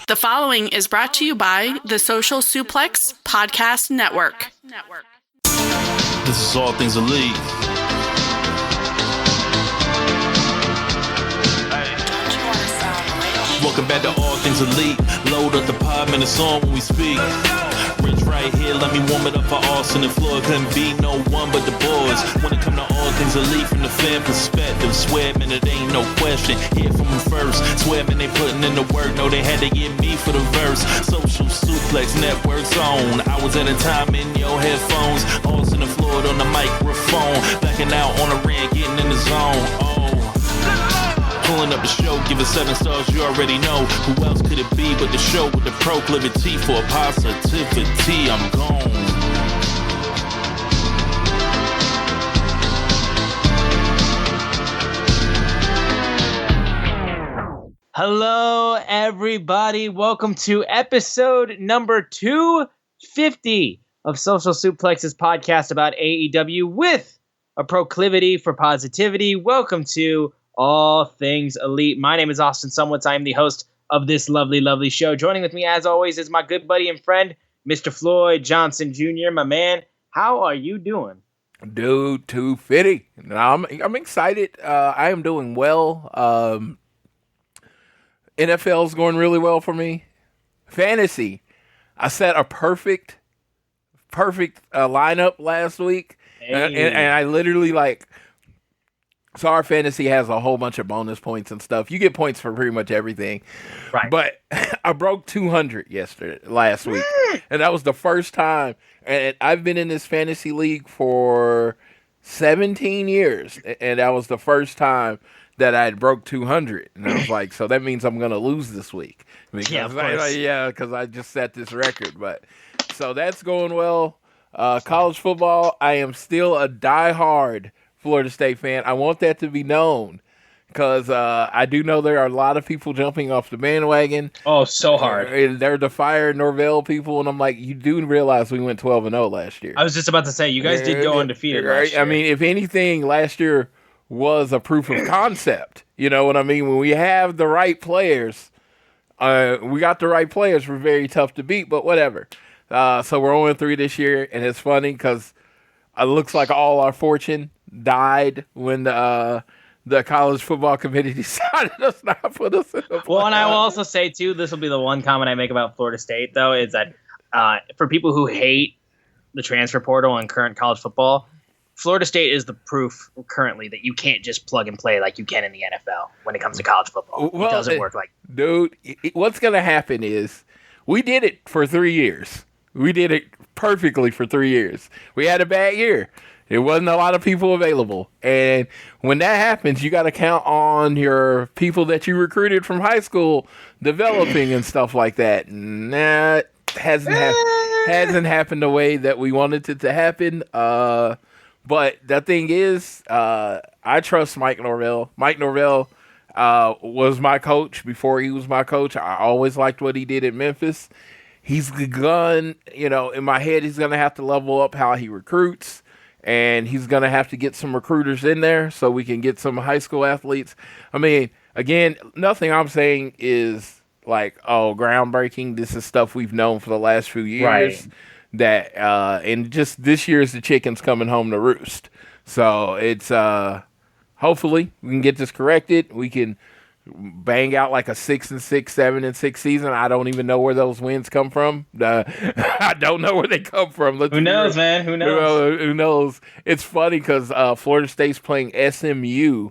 The following is brought to you by the Social Suplex Podcast Network. This is All Things Elite. Welcome back to All Things Elite. Load up the pod, man, it's on when we speak. Rich right here, let me warm it up for Austin and Floyd. Couldn't be no one but the boys. When it come to All Things Elite from the fan perspective, swear, man, it ain't no question. Hear from them first. Swear, man, they putting in the work. No, they had to get me for the verse. Social Suplex Network's on. I was at a time in your headphones. Austin and Floyd on the microphone. Backing out on the rant, getting in the zone. Pulling up the show, give it 7 stars, you already know. Who else could it be but the show with the proclivity for positivity? I'm gone. Hello, everybody. Welcome to episode number 250 of Social Suplex's podcast about AEW with a proclivity for positivity. Welcome to All Things Elite. My name is Austin Sumwitz. I am the host of this lovely, lovely show. Joining with me, as always, is my good buddy and friend, Mr. Floyd Johnson Jr. My man, how are you doing? Dude, 250. I'm excited. I am doing well. NFL's going really well for me. Fantasy. I set a perfect lineup last week. Hey. And I literally so our fantasy has a whole bunch of bonus points and stuff. You get points for pretty much everything. Right. But I broke 200 last week. And that was the first time. And I've been in this fantasy league for 17 years. And that was the first time that I had broke 200. And I was like, so that means I'm going to lose this week. Because because I just set this record. But so that's going well. College football, I am still a diehard Florida State fan. I want that to be known because I do know there are a lot of people jumping off the bandwagon. Oh, so hard. They're the Fire Norvell people, and I'm like, you do realize we went 12-0 last year. I was just about to say, you guys did go undefeated last year. I mean, if anything, last year was a proof of concept. You know what I mean? When we have the right players, we got the right players. We're very tough to beat, but whatever. So we're 0-3 this year, and it's funny because it looks like all our fortune died when the college football committee decided to not put us in the playoffs. Well, and I will also say, too, this will be the one comment I make about Florida State, though, is that for people who hate the transfer portal and current college football, Florida State is the proof currently that you can't just plug and play like you can in the NFL when it comes to college football. Well, it doesn't work like that. Dude, what's going to happen is we did it for 3 years. We did it perfectly for 3 years. We had a bad year. There wasn't a lot of people available. And when that happens, you got to count on your people that you recruited from high school developing and stuff like that. And that hasn't happened the way that we wanted it to happen. But the thing is, I trust Mike Norvell. Mike Norvell was my coach before he was my coach. I always liked what he did at Memphis. He's gone, in my head, he's going to have to level up how he recruits. And he's going to have to get some recruiters in there so we can get some high school athletes. I mean, again, nothing I'm saying is groundbreaking. This is stuff we've known for the last few years. Right. That and just this year's the chicken's coming home to roost. So it's hopefully we can get this corrected. We can bang out like a 6-6, 7-6 season. I don't even know where those wins come from. I don't know where they come from. Who knows, man? Who knows? Who knows? It's funny because Florida State's playing SMU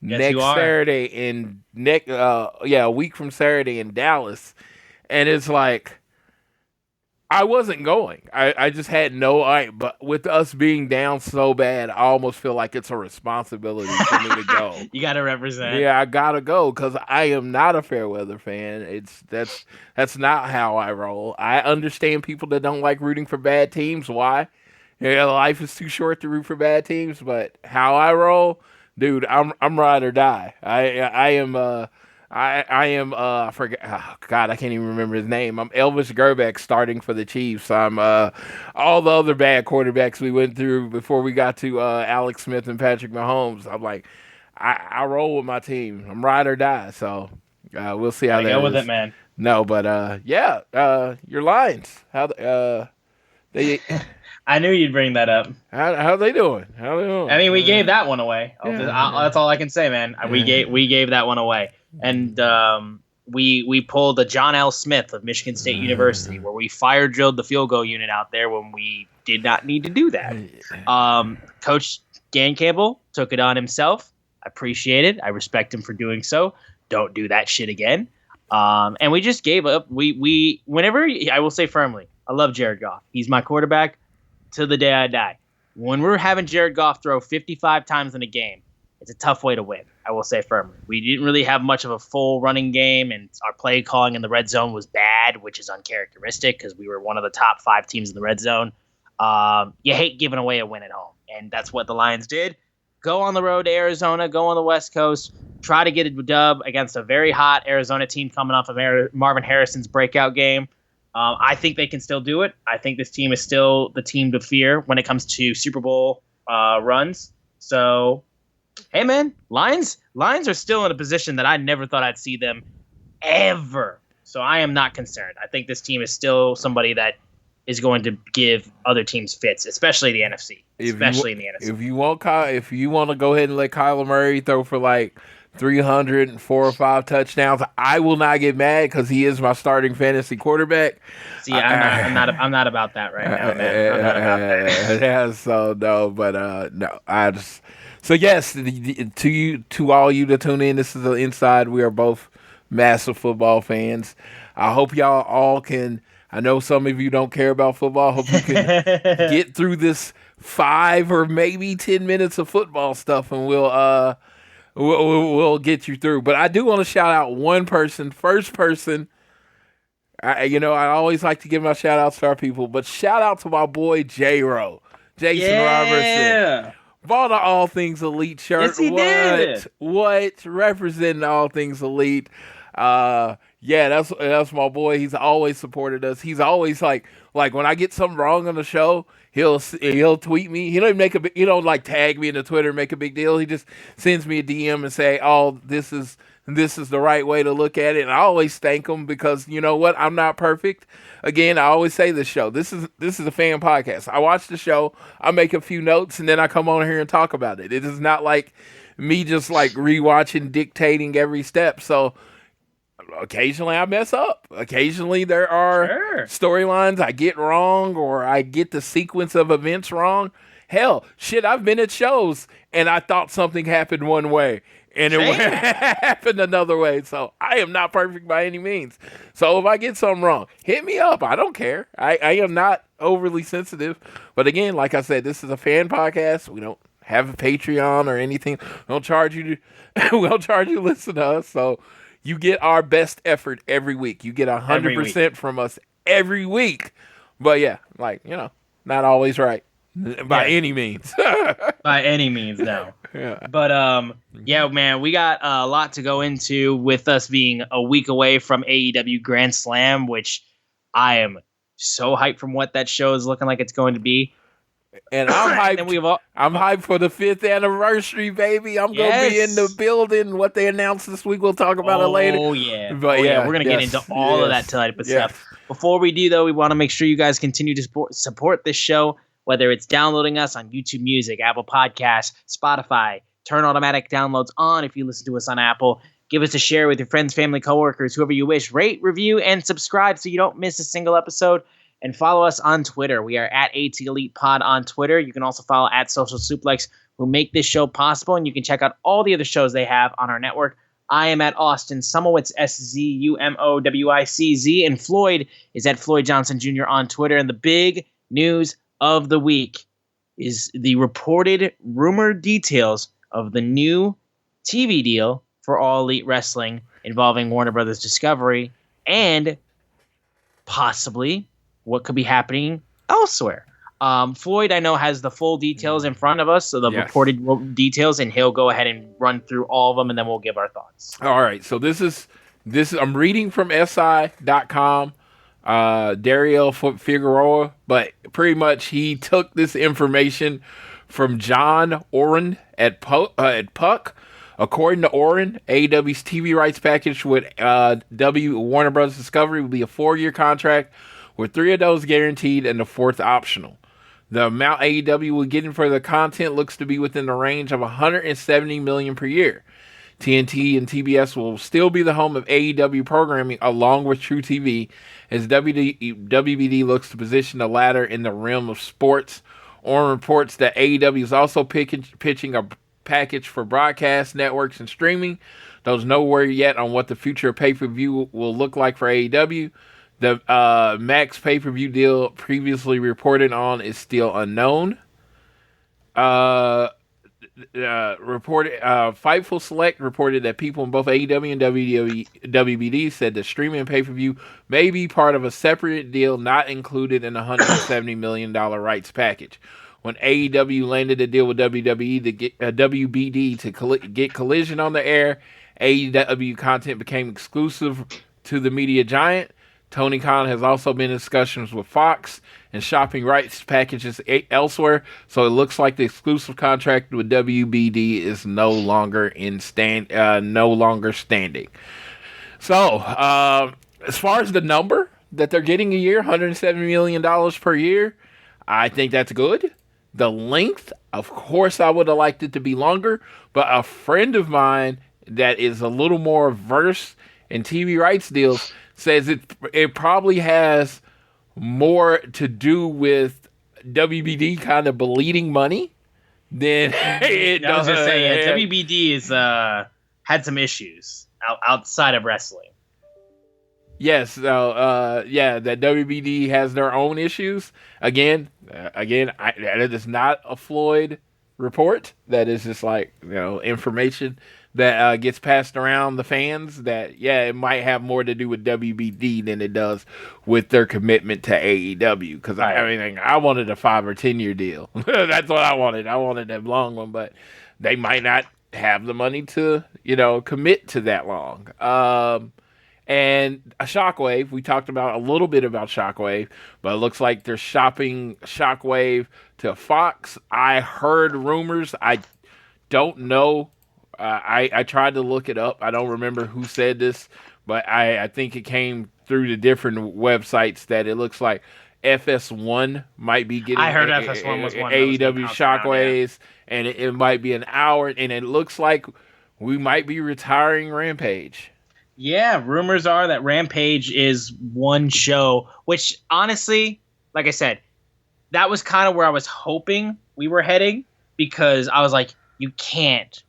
next Saturday a week from Saturday in Dallas, and it's like I wasn't going. I just had but with us being down so bad, I almost feel like it's a responsibility for me to go. You got to represent. Yeah, I got to go because I am not a fair weather fan. That's not how I roll. I understand people that don't like rooting for bad teams. Why? Life is too short to root for bad teams, but how I roll, dude, I'm ride or die. I forget. Oh God, I can't even remember his name. I'm Elvis Gerbeck starting for the Chiefs. I'm all the other bad quarterbacks we went through before we got to Alex Smith and Patrick Mahomes. I'm like, I roll with my team. I'm ride or die. So we'll see how that go with is. it, man. No, but your Lions. They I knew you'd bring that up. how they doing? I mean, we gave that one away. That's all I can say, man. We gave that one away, and we pulled a John L. Smith of Michigan State University, where we fire drilled the field goal unit out there when we did not need to do that. Coach Dan Campbell took it on himself. I appreciate it. I respect him for doing so. Don't do that shit again. And we just gave up. We whenever I will say firmly, I love Jared Goff. He's my quarterback till the day I die. When we're having Jared Goff throw 55 times in a game, it's a tough way to win. I will say firmly. We didn't really have much of a full running game, and our play calling in the red zone was bad, which is uncharacteristic because we were one of the top 5 teams in the red zone. You hate giving away a win at home, and that's what the Lions did. Go on the road to Arizona, go on the West Coast, try to get a dub against a very hot Arizona team coming off of Marvin Harrison's breakout game. I think they can still do it. I think this team is still the team to fear when it comes to Super Bowl runs. So, hey, man, Lions are still in a position that I never thought I'd see them ever. So I am not concerned. I think this team is still somebody that is going to give other teams fits, especially the NFC. In the NFC. If you want to go ahead and let Kyler Murray throw for like 304 or 5 touchdowns, I will not get mad because he is my starting fantasy quarterback. See, I'm not about that right now, man. I'm not about that. Yeah, so no, but no, I just so yes, to all you to tune in. This is the Inside. We are both massive football fans. I hope y'all all can. I know some of you don't care about football. I hope you can get through this 5 or maybe 10 minutes of football stuff, and we'll get you through. But I do want to shout out one person, first person. I always like to give my shout outs to our people, but shout out to my boy J-Ro, Jason Robertson. Bought an All Things Elite shirt. Yes, he did. What? Representing All Things Elite. That's my boy. He's always supported us. He's always like when I get something wrong on the show, he'll tweet me. He don't like tag me in the Twitter, make a big deal. He just sends me a DM and say, "Oh, this is the right way to look at it." And I always thank him because you know what? I'm not perfect. Again, I always say this show. This is a fan podcast. I watch the show, I make a few notes, and then I come on here and talk about it. It is not like me just like rewatching, dictating every step. So occasionally I mess up. Occasionally there are storylines I get wrong or I get the sequence of events wrong. Hell, shit, I've been at shows and I thought something happened one way and it happened another way. So I am not perfect by any means. So if I get something wrong, hit me up. I don't care. I am not overly sensitive. But again, like I said, this is a fan podcast. We don't have a Patreon or anything. We don't charge you to listen to us. So you get our best effort every week. You get 100% from us every week. But yeah, not always right by any means. By any means, no. Yeah. But man, we got a lot to go into with us being a week away from AEW Grand Slam, which I am so hyped from what that show is looking like it's going to be. And I'm hyped. I'm hyped for the 5th anniversary, baby. I'm gonna be in the building. What they announced this week, we'll talk about it later. Oh yeah, we're gonna get into all of that type of stuff. Before we do, though, we want to make sure you guys continue to support this show. Whether it's downloading us on YouTube Music, Apple Podcasts, Spotify, turn automatic downloads on if you listen to us on Apple. Give us a share with your friends, family, coworkers, whoever you wish. Rate, review, and subscribe so you don't miss a single episode. And follow us on Twitter. We are at AT Elite Pod on Twitter. You can also follow at Social Suplex, who make this show possible. And you can check out all the other shows they have on our network. I am at Austin Sumowicz, SZUMOWICZ. And Floyd is at Floyd Johnson Jr. on Twitter. And the big news of the week is the reported rumored details of the new TV deal for All Elite Wrestling involving Warner Brothers Discovery and possibly what could be happening elsewhere. Floyd, I know, has the full details in front of us, so the reported details, and he'll go ahead and run through all of them, and then we'll give our thoughts. All right, so this is I'm reading from SI.com, Dario Figueroa, but pretty much he took this information from John Oren at Puck. According to Oren, AEW's TV rights package with Warner Bros. Discovery will be a 4-year contract with 3 of those guaranteed and the 4th optional. The amount AEW will get in for the content looks to be within the range of $170 million per year. TNT and TBS will still be the home of AEW programming along with True TV, as WBD looks to position the latter in the realm of sports. Oren reports that AEW is also pitching a package for broadcast networks and streaming. There's no word yet on what the future of pay-per-view will look like for AEW. The Max pay-per-view deal previously reported on is still unknown. Fightful Select reported that people in both AEW and WBD said the streaming pay-per-view may be part of a separate deal not included in the $170 million rights package. When AEW landed a deal with WWE to get WBD to get Collision on the air, AEW content became exclusive to the media giant. Tony Khan has also been in discussions with Fox and shopping rights packages elsewhere, so it looks like the exclusive contract with WBD is no longer standing. So, as far as the number that they're getting a year, $170 million per year, I think that's good. The length, of course, I would have liked it to be longer, but a friend of mine that is a little more versed in TV rights deals says it probably has more to do with WBD kind of bleeding money than it does. I was just saying, WBD is had some issues outside of wrestling. Yes, that WBD has their own issues. Again, that is not a Floyd report. That is just like, information that gets passed around the fans. That it might have more to do with WBD than it does with their commitment to AEW. Because I wanted a 5 or 10 year deal. That's what I wanted. I wanted a long one, but they might not have the money to commit to that long. And a Shockwave, we talked about a little bit about Shockwave, but it looks like they're shopping Shockwave to Fox. I heard rumors. I don't know. I tried to look it up. I don't remember who said this, but I think it came through the different websites that it looks like FS1 might be getting. I heard FS1 was one AEW Shockwaves, and it might be an hour, and it looks like we might be retiring Rampage. Yeah, rumors are that Rampage is one show, which honestly, like I said, that was kind of where I was hoping we were heading, because I was like, you can't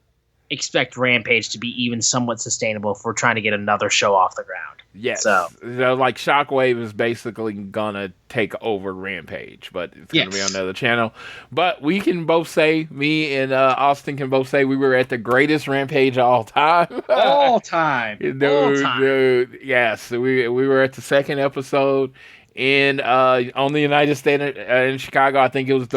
expect Rampage to be even somewhat sustainable if we're trying to get another show off the ground. Yes. So like Shockwave is basically gonna take over Rampage, but it's gonna be on another channel. But we can both say, me and Austin can both say, we were at the greatest Rampage of all time. All time. Dude, yes. We were at the second episode in on the United States in Chicago. I think it was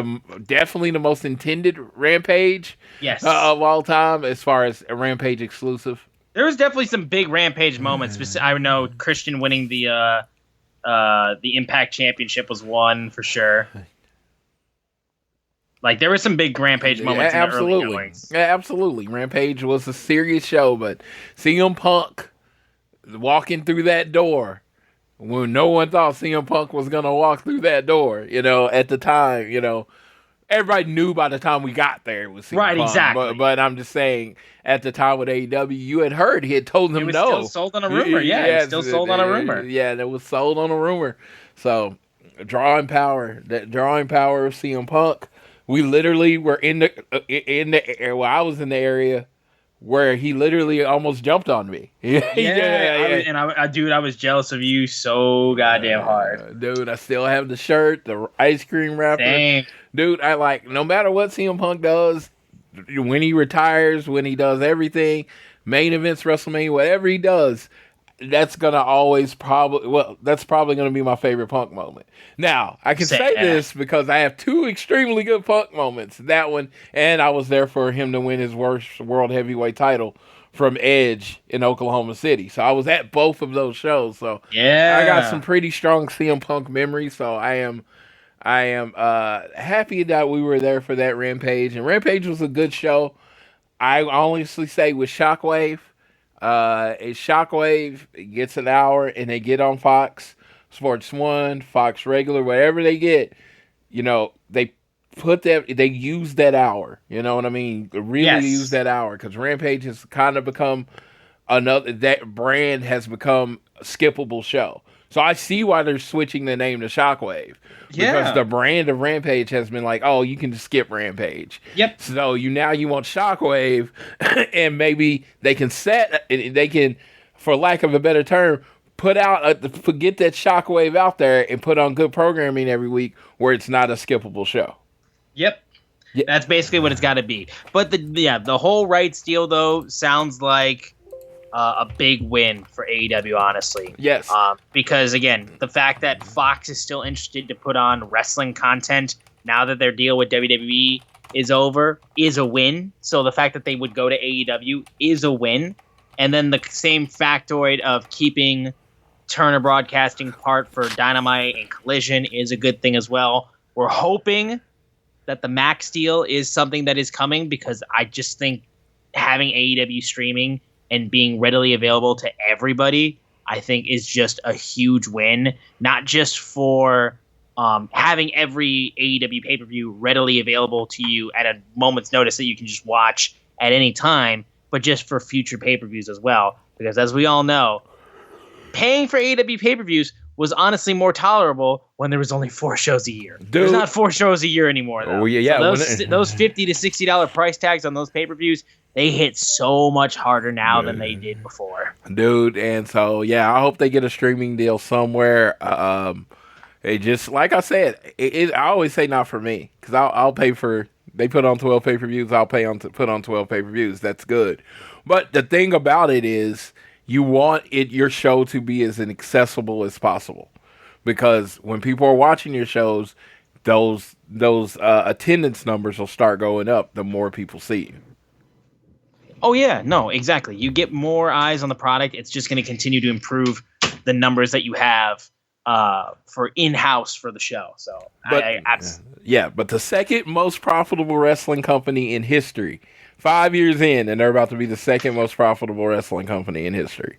definitely the most intended Rampage of all time as far as a Rampage exclusive. There was definitely some big Rampage moments. I know Christian winning the Impact Championship was one for sure. Like, there were some big Rampage moments in the early goings. Yeah, absolutely. Rampage was a serious show, but CM Punk walking through that door when no one thought CM Punk was going to walk through that door, at the time, everybody knew by the time we got there it was CM Punk. Exactly. But I'm just saying, at the time with AEW, you had heard he had told them no. It was still sold on a rumor. It was still sold on a rumor. Yeah, it was sold on a rumor. So, drawing power of CM Punk. We literally were in the area. Well, I was in the area where he literally almost jumped on me. I was jealous of you so goddamn hard. Dude, I still have the shirt, the ice cream wrapper. Dang. Dude, I like, no matter what CM Punk does, when he retires, when he does everything, main events, WrestleMania, whatever he does, that's going to that's probably going to be my favorite Punk moment. Now, I can say this because I have 2 extremely good Punk moments. That one, and I was there for him to win his worst world heavyweight title from Edge in Oklahoma City. So I was at both of those shows. So I got some pretty strong CM Punk memories. So I am happy that we were there for that Rampage. And Rampage was a good show. I honestly say with Shockwave, Shockwave gets an hour and they get on Fox Sports 1, Fox Regular, whatever they get, they they use that hour. You know what I mean? Really use that hour because Rampage has kind of become that brand has become a skippable show. So I see why they're switching the name to Shockwave. Because the brand of Rampage has been like, oh, you can just skip Rampage. Yep. So now you want Shockwave, and maybe they can for lack of a better term, get that Shockwave out there and put on good programming every week where it's not a skippable show. Yep. Yeah. That's basically what it's got to be. But the whole rights deal though sounds like a big win for AEW, honestly. Yes. Because, again, the fact that Fox is still interested to put on wrestling content now that their deal with WWE is over is a win. So the fact that they would go to AEW is a win. And then the same factoid of keeping Turner Broadcasting part for Dynamite and Collision is a good thing as well. We're hoping that the Max deal is something that is coming because I just think having AEW streaming and being readily available to everybody, I think is just a huge win. Not just for having every AEW pay-per-view readily available to you at a moment's notice that you can just watch at any time, but just for future pay-per-views as well. Because as we all know, paying for AEW pay-per-views was honestly more tolerable when there was only 4 shows a year. Dude. There's not 4 shows a year anymore, though. Oh, yeah. So those $50 to $60 price tags on those pay-per-views, they hit so much harder now than they did before. Dude, and so, yeah, I hope they get a streaming deal somewhere. It just, like I said, I always say not for me, because I'll pay for, they put on 12 pay-per-views, I'll put on 12 pay-per-views. That's good. But the thing about it is, you want your show to be as accessible as possible. Because when people are watching your shows, those attendance numbers will start going up the more people see you. Oh, yeah. No, exactly. You get more eyes on the product. It's just going to continue to improve the numbers that you have for in-house for the show. So, but the second most profitable wrestling company in history, 5 years in, and they're about to be the second most profitable wrestling company in history.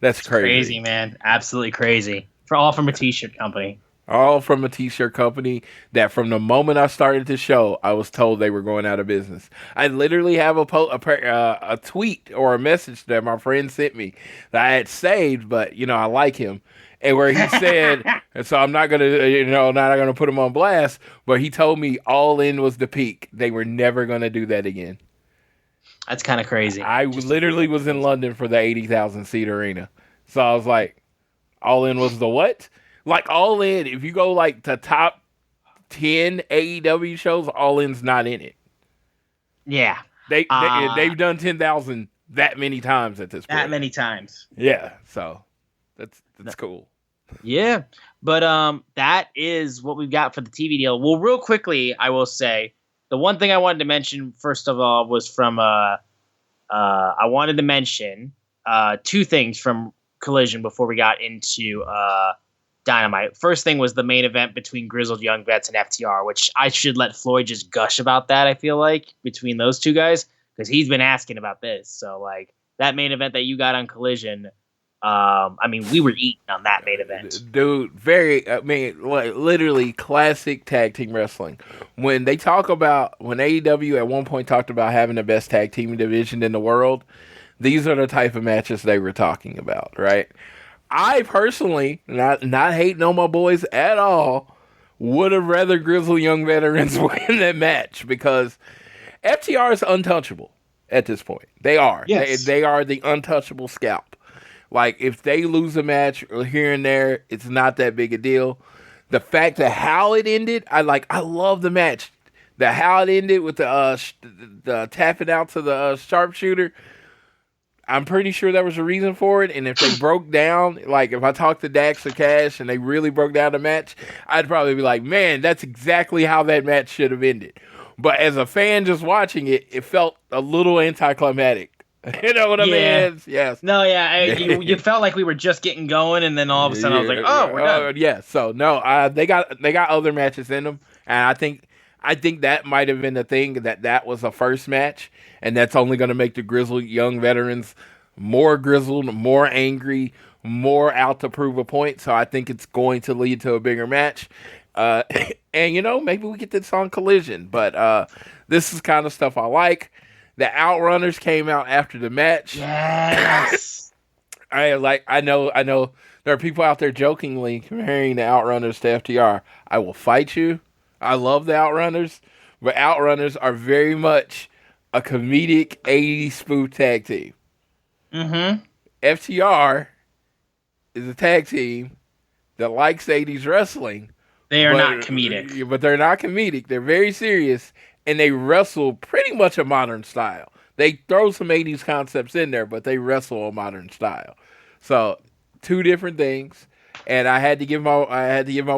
That's crazy. Crazy, man. Absolutely crazy. All from a T-shirt company. All from a T-shirt company that from the moment I started the show, I was told they were going out of business. I literally have a tweet or a message that my friend sent me that I had saved, but, I like him. And where he said, and so I'm not going to put him on blast, but he told me All In was the peak. They were never going to do that again. That's kind of crazy. I literally was in London for the 80,000 seat arena. So I was like, All In was the what? Like, All In, if you go, like, to top 10 AEW shows, All In's not in it. Yeah. They've done 10,000 that many times at this point. That many times. Yeah, so that's cool. Yeah, but that is what we've got for the TV deal. Well, real quickly, I will say, the one thing I wanted to mention, first of all, was from, I wanted to mention 2 things from Collision before we got into Dynamite. First thing was the main event between Grizzled Young Vets and FTR, which I should let Floyd just gush about that, I feel like, between those 2 guys, because he's been asking about this. So, like, that main event that you got on Collision, we were eating on that main event. Dude, literally classic tag team wrestling. When AEW at one point talked about having the best tag team division in the world, these are the type of matches they were talking about, right? I personally, not hating on my boys at all, would have rather Grizzled Young Veterans win that match because FTR is untouchable at this point. They are. Yes. They are the untouchable scalp. Like, if they lose a match here and there, it's not that big a deal. The fact that how it ended, I love the match. How it ended with the tapping out to the sharpshooter, I'm pretty sure there was a reason for it. And if they broke down, like if I talked to Dax or Cash and they really broke down the match, I'd probably be like, man, that's exactly how that match should have ended. But as a fan just watching it, it felt a little anticlimactic. You know what I mean? Yes. No, yeah. You felt like we were just getting going, and then all of a sudden I was like, oh, we're done. Yeah. So, no, they got other matches in them. And I think that might have been the thing, that was a first match, and that's only going to make the grizzled young veterans more grizzled, more angry, more out to prove a point. So I think it's going to lead to a bigger match. And, maybe we get this on Collision. But this is kind of stuff I like. The Outrunners came out after the match. Yes. I know there are people out there jokingly comparing the Outrunners to FTR. I will fight you. I love the Outrunners. But Outrunners are very much a comedic 80s spoof tag team. Mm-hmm. FTR is a tag team that likes 80s wrestling. They are not comedic. But they're not comedic. They're very serious, and they wrestle pretty much a modern style. They throw some 80s concepts in there, but they wrestle a modern style. So, two different things. And I had to give my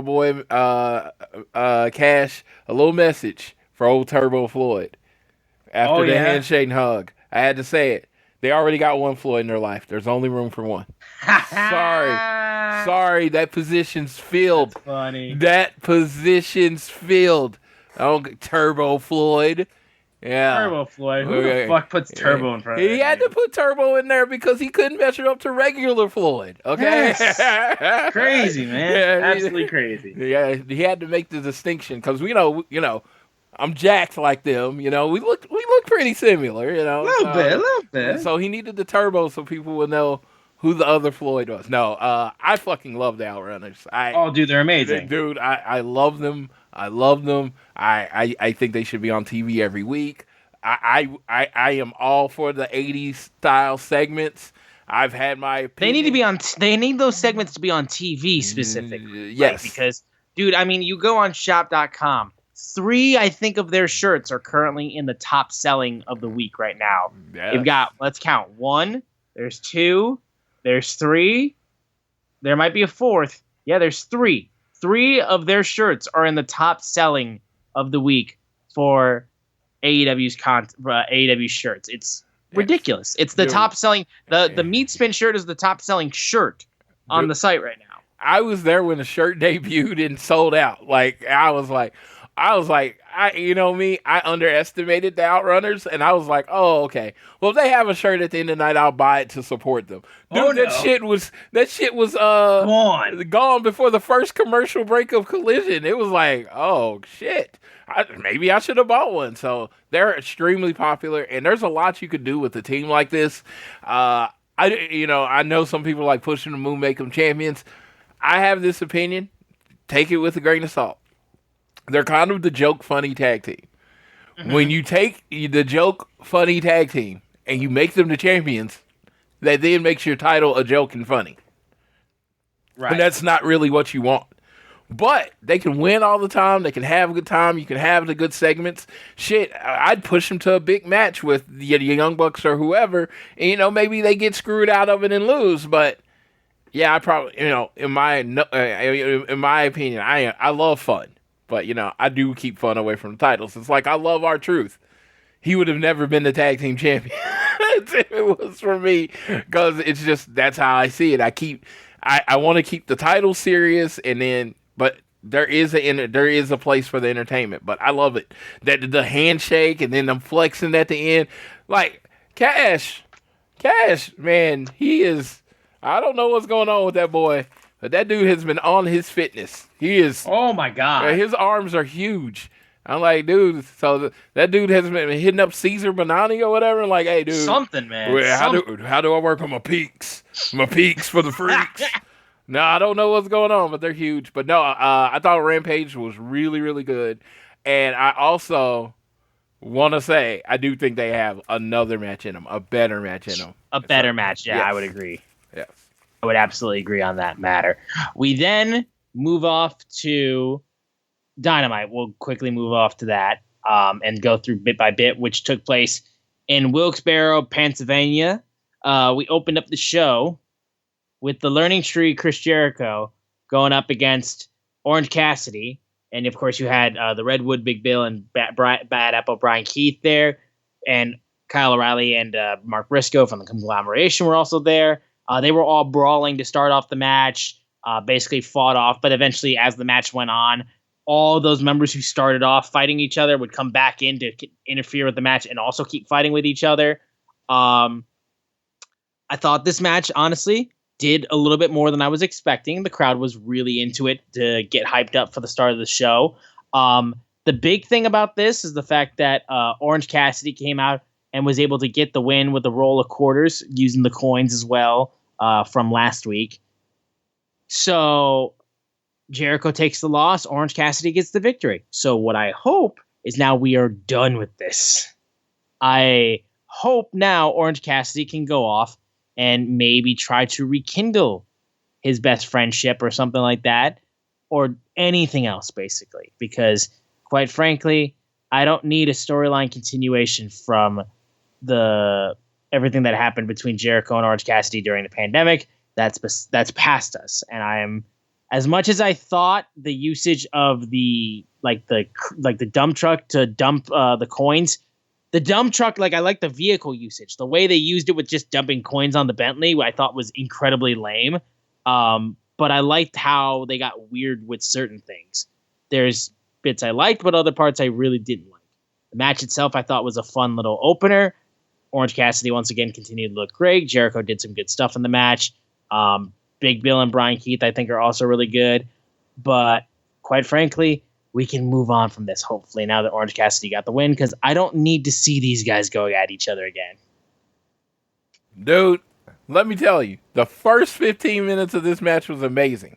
boy Cash a little message for old Turbo Floyd after the handshake and hug. I had to say it. They already got one Floyd in their life. There's only room for one. Sorry, that position's filled. That's funny. That position's filled. Turbo Floyd. Yeah. Turbo Floyd. Who the fuck puts Turbo in front of him? He had to put Turbo in there because he couldn't measure up to regular Floyd. Okay? Yes. Crazy, man. Yeah, absolutely crazy. Yeah, he had to make the distinction because I'm jacked like them. We look pretty similar. A little bit. So he needed the Turbo so people would know who the other Floyd was. No, I fucking love the Outrunners. Dude, they're amazing. Dude, I love them. I love them. I think they should be on TV every week. I am all for the 80s style segments. I've had my opinion. They need those segments to be on TV specifically. Yes. Right? Because, dude, I mean, you go on shop.com. 3, I think, of their shirts are currently in the top selling of the week right now. Yes. You've got, let's count. 1, there's 2, there's 3. There might be a 4th. Yeah, there's 3. 3 of their shirts are in the top selling of the week for AEW shirts. It's ridiculous. It's the top selling. The Meat Spin shirt is the top selling shirt on the site right now. I was there when the shirt debuted and sold out. I was like, I underestimated the Outrunners, and I was like, oh, okay. Well, if they have a shirt at the end of the night, I'll buy it to support them. Dude, that shit was gone before the first commercial break of Collision. It was like, oh shit. Maybe I should have bought one. So they're extremely popular, and there's a lot you could do with a team like this. I know some people like pushing the moon, make them champions. I have this opinion. Take it with a grain of salt. They're kind of the joke funny tag team. Mm-hmm. When you take the joke funny tag team and you make them the champions, that then makes your title a joke and funny. Right. And that's not really what you want. But they can win all the time. They can have a good time. You can have the good segments. Shit, I'd push them to a big match with the Young Bucks or whoever. And, maybe they get screwed out of it and lose. But yeah, I probably, in my opinion, I love fun. But, I do keep fun away from the titles. It's like I love R-Truth. He would have never been the tag team champion if it was for me. Because it's just, that's how I see it. I want to keep the title serious, but there is a place for the entertainment. But I love it. That the handshake and then them flexing at the end. Like, Cash, man, he is, I don't know what's going on with that boy. But that dude has been on his fitness. He is. Oh, my God. His arms are huge. I'm like, dude, so that dude has been hitting up Caesar Bonani or whatever. Like, hey, dude. Something, man. How do I work on my peaks? My peaks for the freaks. No, I don't know what's going on, but they're huge. But no, I thought Rampage was really, really good. And I also want to say, I do think they have another match in them, a better match in them. A better match, yeah, yes. I would agree. Yes. I would absolutely agree on that matter. We then move off to Dynamite. We'll quickly move off to that and go through bit by bit, which took place in Wilkes Barre, Pennsylvania. We opened up the show with the Learning Tree Chris Jericho going up against Orange Cassidy. And, of course, you had the Redwood Big Bill and Bad Apple Brian Keith there. And Kyle O'Reilly and Mark Briscoe from the Conglomeration were also there. They were all brawling to start off the match, basically fought off. But eventually, as the match went on, all those members who started off fighting each other would come back in to interfere with the match and also keep fighting with each other. I thought this match, honestly, did a little bit more than I was expecting. The crowd was really into it to get hyped up for the start of the show. The big thing about this is the fact that Orange Cassidy came out and was able to get the win with the roll of quarters using the coins as well from last week. So Jericho takes the loss. Orange Cassidy gets the victory. So what I hope is now we are done with this. I hope now Orange Cassidy can go off and maybe try to rekindle his best friendship or something like that, or anything else, basically. Because, quite frankly, I don't need a storyline continuation from everything that happened between Jericho and Orange Cassidy during the pandemic. That's past us, and I am, as much as I thought the usage of the dump truck to dump the coins. The dump truck, I like the vehicle usage. The way they used it with just dumping coins on the Bentley, I thought was incredibly lame. But I liked how they got weird with certain things. There's bits I liked, but other parts I really didn't like. The match itself I thought was a fun little opener. Orange Cassidy once again continued to look great. Jericho did some good stuff in the match. Big Bill and Brian Keith I think are also really good. But quite frankly, we can move on from this, hopefully, now that Orange Cassidy got the win, because I don't need to see these guys going at each other again. Dude, let me tell you, the first 15 minutes of this match was amazing.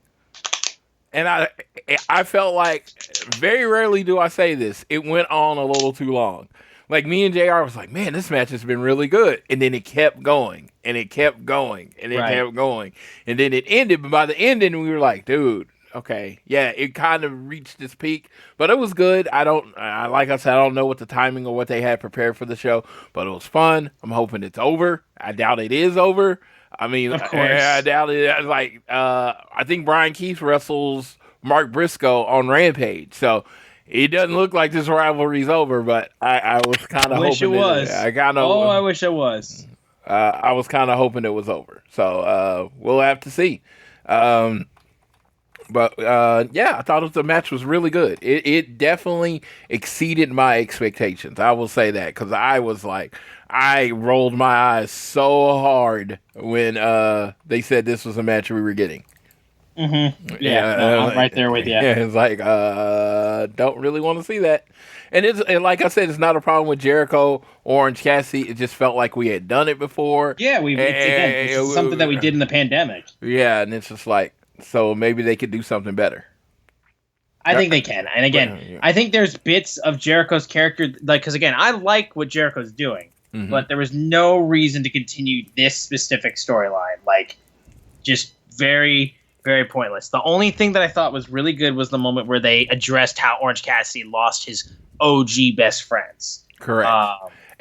And I felt like, very rarely do I say this, it went on a little too long. Like, me and JR was like, man, this match has been really good. And then it kept going, and it kept going, and it kept going. And then it ended, but by the ending, we were like, dude, okay, yeah, it kind of reached its peak, but it was good. Like I said, I don't know what the timing or what they had prepared for the show, but it was fun. I'm hoping it's over. I doubt it is over. I mean, of course. I doubt it. I think Brian Keith wrestles Mark Briscoe on Rampage, so it doesn't look like this rivalry's over, but I was kind of hoping wish it was. I wish it was. I was kind of hoping it was over, so we'll have to see. But I thought the match was really good. It definitely exceeded my expectations. I will say that, because I rolled my eyes so hard when they said this was a match we were getting. Mm-hmm. Yeah, I'm right there with you. Yeah, it's like, don't really want to see that. And like I said, it's not a problem with Jericho or Orange Cassidy. It just felt like we had done it before. Yeah, it's something that we did in the pandemic. Yeah, and it's just like, so maybe they could do something better. I think they can. And again, I think there's bits of Jericho's character, because again, I like what Jericho's doing, but there was no reason to continue this specific storyline. Just very, very pointless. The only thing that I thought was really good was the moment where they addressed how Orange Cassidy lost his OG best friends. Correct.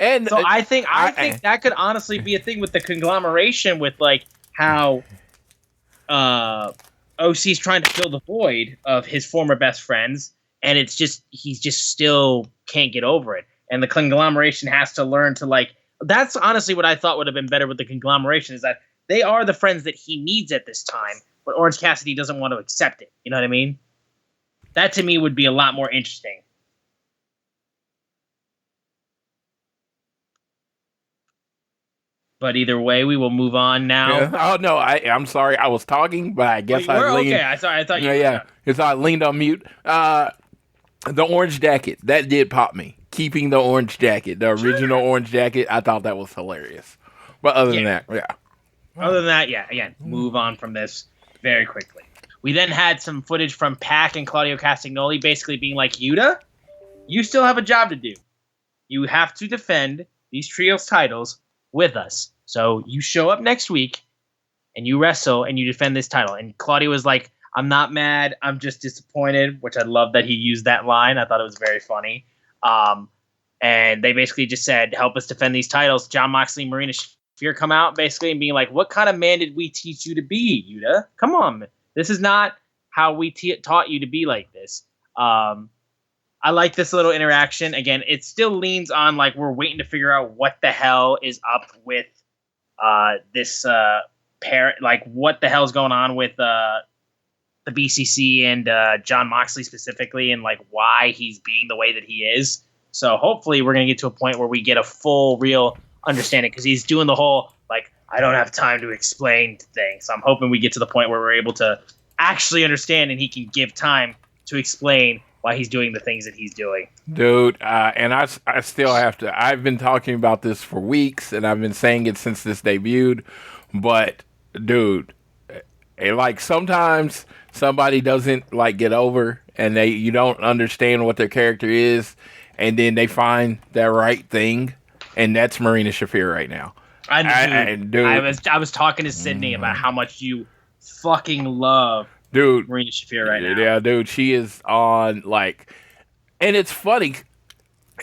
And so I think that could honestly be a thing with the conglomeration, with how OC's trying to fill the void of his former best friends, and he's just still can't get over it. And the conglomeration has to learn to that's honestly what I thought would have been better with the conglomeration, is that they are the friends that he needs at this time, but Orange Cassidy doesn't want to accept it. You know what I mean? That to me would be a lot more interesting. But either way, we will move on now. Yeah. Oh no, I'm sorry. I was talking, but I guess I leaned. Okay, I thought you. Yeah, because I leaned on mute. The orange jacket, that did pop me. Keeping the orange jacket, the original orange jacket, I thought that was hilarious. But other than that, yeah. Other than that, yeah. Again, move on from this very quickly. We then had some footage from Pac and Claudio Castagnoli basically being like, Yuta, you still have a job to do. You have to defend these trios titles with us. So you show up next week and you wrestle and you defend this title. And Claudio was like, I'm not mad. I'm just disappointed, which I love that he used that line. I thought it was very funny. And they basically just said, help us defend these titles. Jon Moxley and Marina Shafir come out basically and being like, what kind of man did we teach you to be, Yuta? Come on. This is not how we taught you to be like this. I like this little interaction. Again, it still leans on we're waiting to figure out what the hell is up with this pair. What the hell's going on with the the BCC and John Moxley specifically, and like why he's being the way that he is. So hopefully we're gonna get to a point where we get a full, real understanding, because he's doing the whole like I don't have time to explain thing. So I'm hoping we get to the point where we're able to actually understand, and he can give time to explain why he's doing the things that he's doing. Dude, and I still have to. I've been talking about this for weeks, and I've been saying it since this debuted. But dude, like sometimes somebody doesn't like get over, and you don't understand what their character is, and then they find that right thing, and that's Marina Shafir right now. I was talking to Sydney about how much you fucking love Marina Shafir right now. Yeah, dude, she is on like, and it's funny.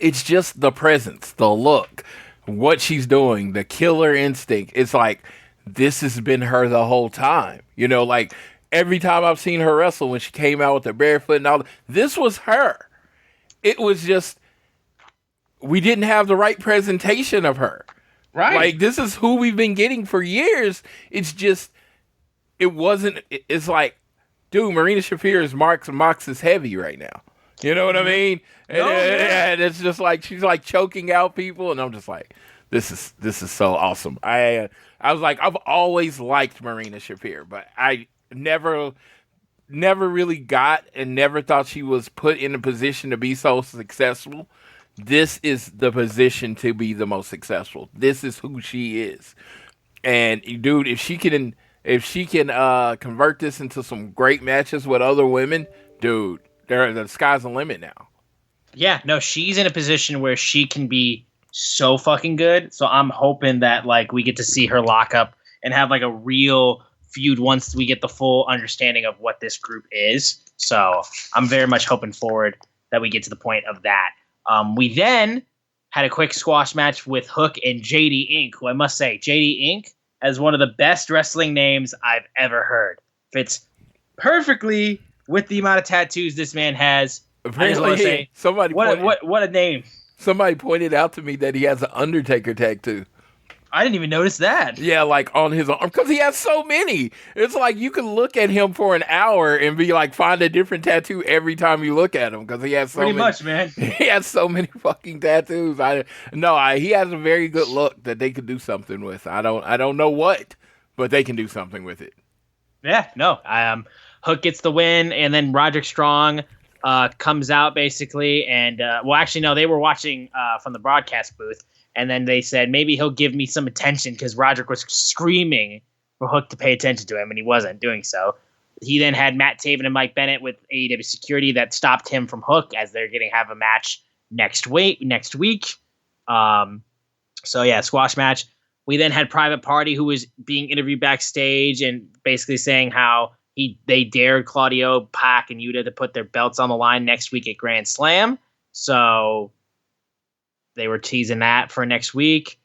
It's just the presence, the look, what she's doing, the killer instinct. It's like this has been her the whole time. You know, like every time I've seen her wrestle, when she came out with her barefoot and all, this was her. It was just we didn't have the right presentation of her. Right. Like, this is who we've been getting for years. It's just, it's like, dude, Marina Shafir is Mox's heavy right now. You know what I mean? And it's just like, she's like choking out people. And I'm just like, this is so awesome. I was like, I've always liked Marina Shafir, but I never really got and never thought she was put in a position to be so successful. This is the position to be the most successful. This is who she is. And dude, if she can convert this into some great matches with other women, dude, the sky's the limit now. Yeah, no, she's in a position where she can be so fucking good. So I'm hoping that like we get to see her lock up and have like a real feud once we get the full understanding of what this group is. So I'm very much hoping forward that we get to the point of that. We then had a quick squash match with Hook and JD Inc., who I must say, JD Inc. as one of the best wrestling names I've ever heard. Fits perfectly with the amount of tattoos this man has. Apparently, what a name. Somebody pointed out to me that he has an Undertaker tattoo. I didn't even notice that. Yeah, like on his arm, because he has so many. It's like you can look at him for an hour and be like, find a different tattoo every time you look at him, because he has so pretty many. Much, man. He has so many fucking tattoos. He has a very good look that they could do something with. I don't know what, but they can do something with it. Yeah, no. Hook gets the win, and then Roderick Strong comes out basically, and they were watching from the broadcast booth. And then they said, maybe he'll give me some attention, because Roderick was screaming for Hook to pay attention to him, and he wasn't doing so. He then had Matt Taven and Mike Bennett with AEW security that stopped him from Hook, as they're going to have a match next week. Squash match. We then had Private Party, who was being interviewed backstage and basically saying how they dared Claudio, Pac, and Yuta to put their belts on the line next week at Grand Slam. So they were teasing that for next week.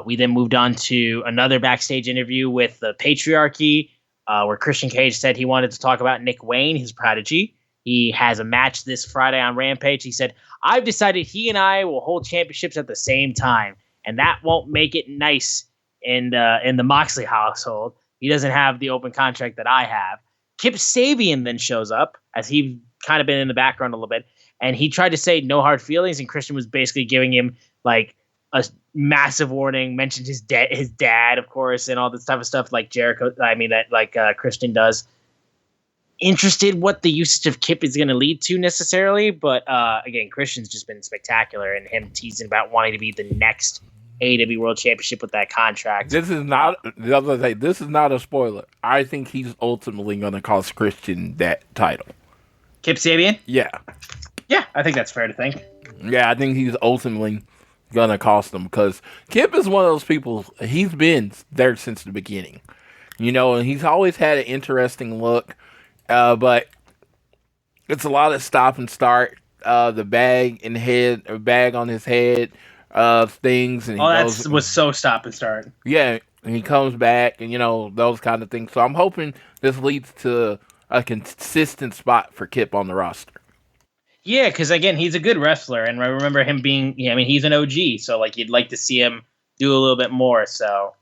We then moved on to another backstage interview with the Patriarchy, where Christian Cage said he wanted to talk about Nick Wayne, his prodigy. He has a match this Friday on Rampage. He said, I've decided he and I will hold championships at the same time, and that won't make it nice in the Moxley household. He doesn't have the open contract that I have. Kip Sabian then shows up, as he's kind of been in the background a little bit. And he tried to say no hard feelings, and Christian was basically giving him like a massive warning, mentioned his dad, of course, and all this type of stuff like Christian does. Interested what the usage of Kip is going to lead to necessarily, but again, Christian's just been spectacular, and him teasing about wanting to be the next AEW World Championship with that contract. This is not a spoiler. I think he's ultimately going to cost Christian that title. Kip Sabian? Yeah. Yeah, I think that's fair to think. Yeah, I think he's ultimately going to cost him, because Kip is one of those people, he's been there since the beginning. You know, and he's always had an interesting look, but it's a lot of stop and start, the bag on his head, things. And that was so stop and start. Yeah, and he comes back, and, you know, those kind of things. So I'm hoping this leads to a consistent spot for Kip on the roster. Yeah, because again, he's a good wrestler, and I remember him being. He's an OG, so like you'd like to see him do a little bit more. So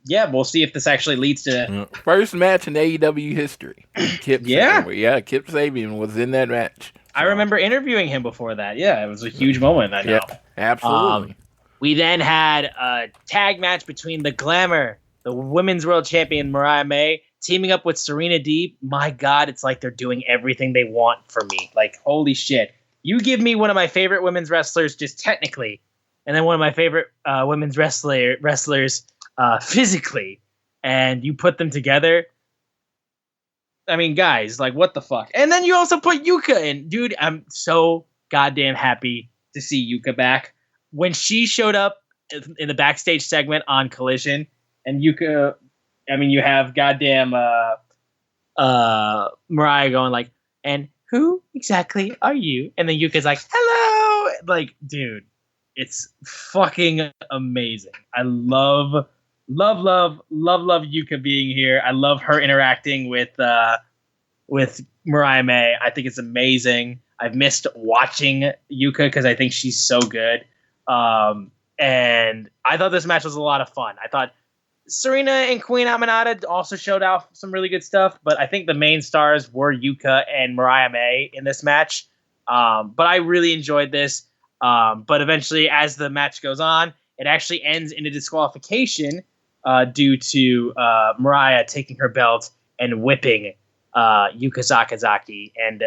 yeah, we'll see if this actually leads to first match in AEW history. Kip Sabian was in that match. So. I remember interviewing him before that. Yeah, it was a huge moment. I know. Yeah, absolutely. We then had a tag match between the Glamour, the Women's World Champion Mariah May, teaming up with Serena Deeb. My God, it's like they're doing everything they want for me. Like, holy shit. You give me one of my favorite women's wrestlers just technically, and then one of my favorite women's wrestlers physically, and you put them together. I mean, guys, like, what the fuck? And then you also put Yuka in. Dude, I'm so goddamn happy to see Yuka back. When she showed up in the backstage segment on Collision, and Yuka, I mean, you have goddamn Mariah going like, and who exactly are you? And then Yuka's like, hello! Like, dude, it's fucking amazing. I love Yuka being here. I love her interacting with Mariah May. I think it's amazing. I've missed watching Yuka because I think she's so good. And I thought this match was a lot of fun. I thought Serena and Queen Aminata also showed off some really good stuff, but I think the main stars were Yuka and Mariah May in this match. But I really enjoyed this. But eventually, as the match goes on, it actually ends in a disqualification due to Mariah taking her belt and whipping Yuka Sakazaki and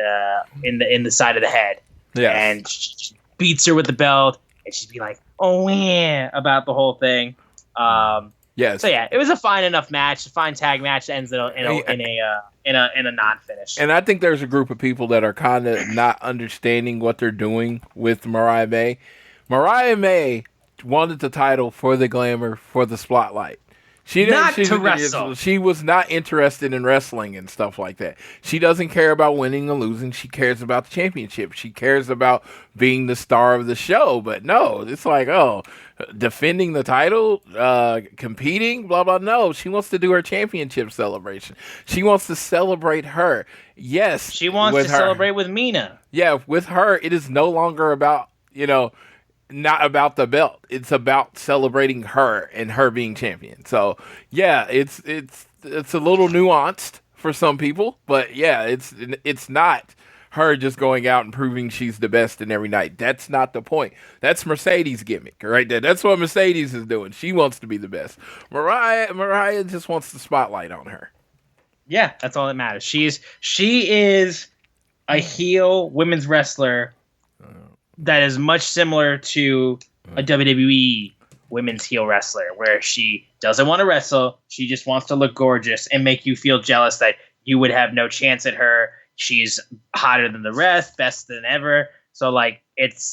in the side of the head. Yeah. And she beats her with the belt, and she's being like, "Oh yeah," about the whole thing. Yes. So yeah, it was a fine enough match, a fine tag match that ends in a non-finish. And I think there's a group of people that are kind of not understanding what they're doing with Mariah May. Mariah May wanted the title for the glamour, for the spotlight. She wrestle. She was not interested in wrestling and stuff like that. She doesn't care about winning or losing. She cares about the championship. She cares about being the star of the show. But no, it's like, defending the title, competing, blah, blah. No, she wants to do her championship celebration. She wants to celebrate her. Yes. She wants to celebrate with Mina. Yeah, with her, it is no longer about, not about the belt. It's about celebrating her and her being champion. So yeah, it's a little nuanced for some people, but yeah, it's not her just going out and proving she's the best in every night. That's not the point. That's Mercedes' gimmick right there. That's what Mercedes is doing. She wants to be the best. Mariah just wants the spotlight on her. Yeah, that's all that matters. She is a heel women's wrestler that is much similar to a WWE women's heel wrestler, where she doesn't want to wrestle. She just wants to look gorgeous and make you feel jealous that you would have no chance at her. She's hotter than the rest, best than ever. So like, it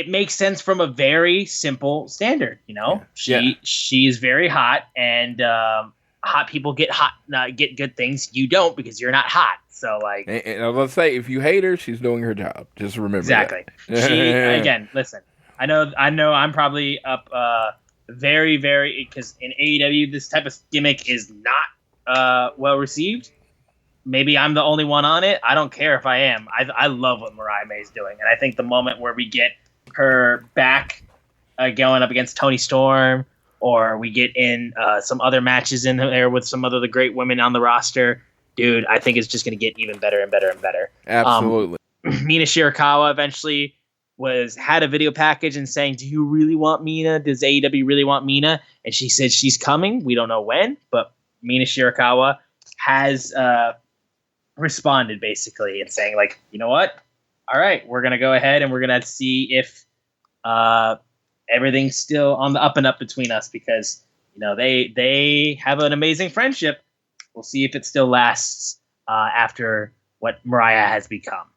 makes sense from a very simple standard. She is very hot, and hot people get good things. You don't, because you're not hot. So like, and I was gonna say, if you hate her, she's doing her job. Just remember exactly. She again. Listen, I know. I'm probably up very, very, because in AEW this type of gimmick is not well received. Maybe I'm the only one on it. I don't care if I am. I love what Mariah May is doing, and I think the moment where we get her back going up against Toni Storm, or we get in some other matches in there with some other the great women on the roster. Dude, I think it's just going to get even better and better and better. Absolutely. Mina Shirakawa eventually had a video package and saying, "Do you really want Mina? Does AEW really want Mina?" And she said she's coming. We don't know when, but Mina Shirakawa has responded basically and saying, like, you know what? All right, we're going to go ahead and we're going to see if everything's still on the up and up between us, because they have an amazing friendship. We'll see if it still lasts after what Mariah has become.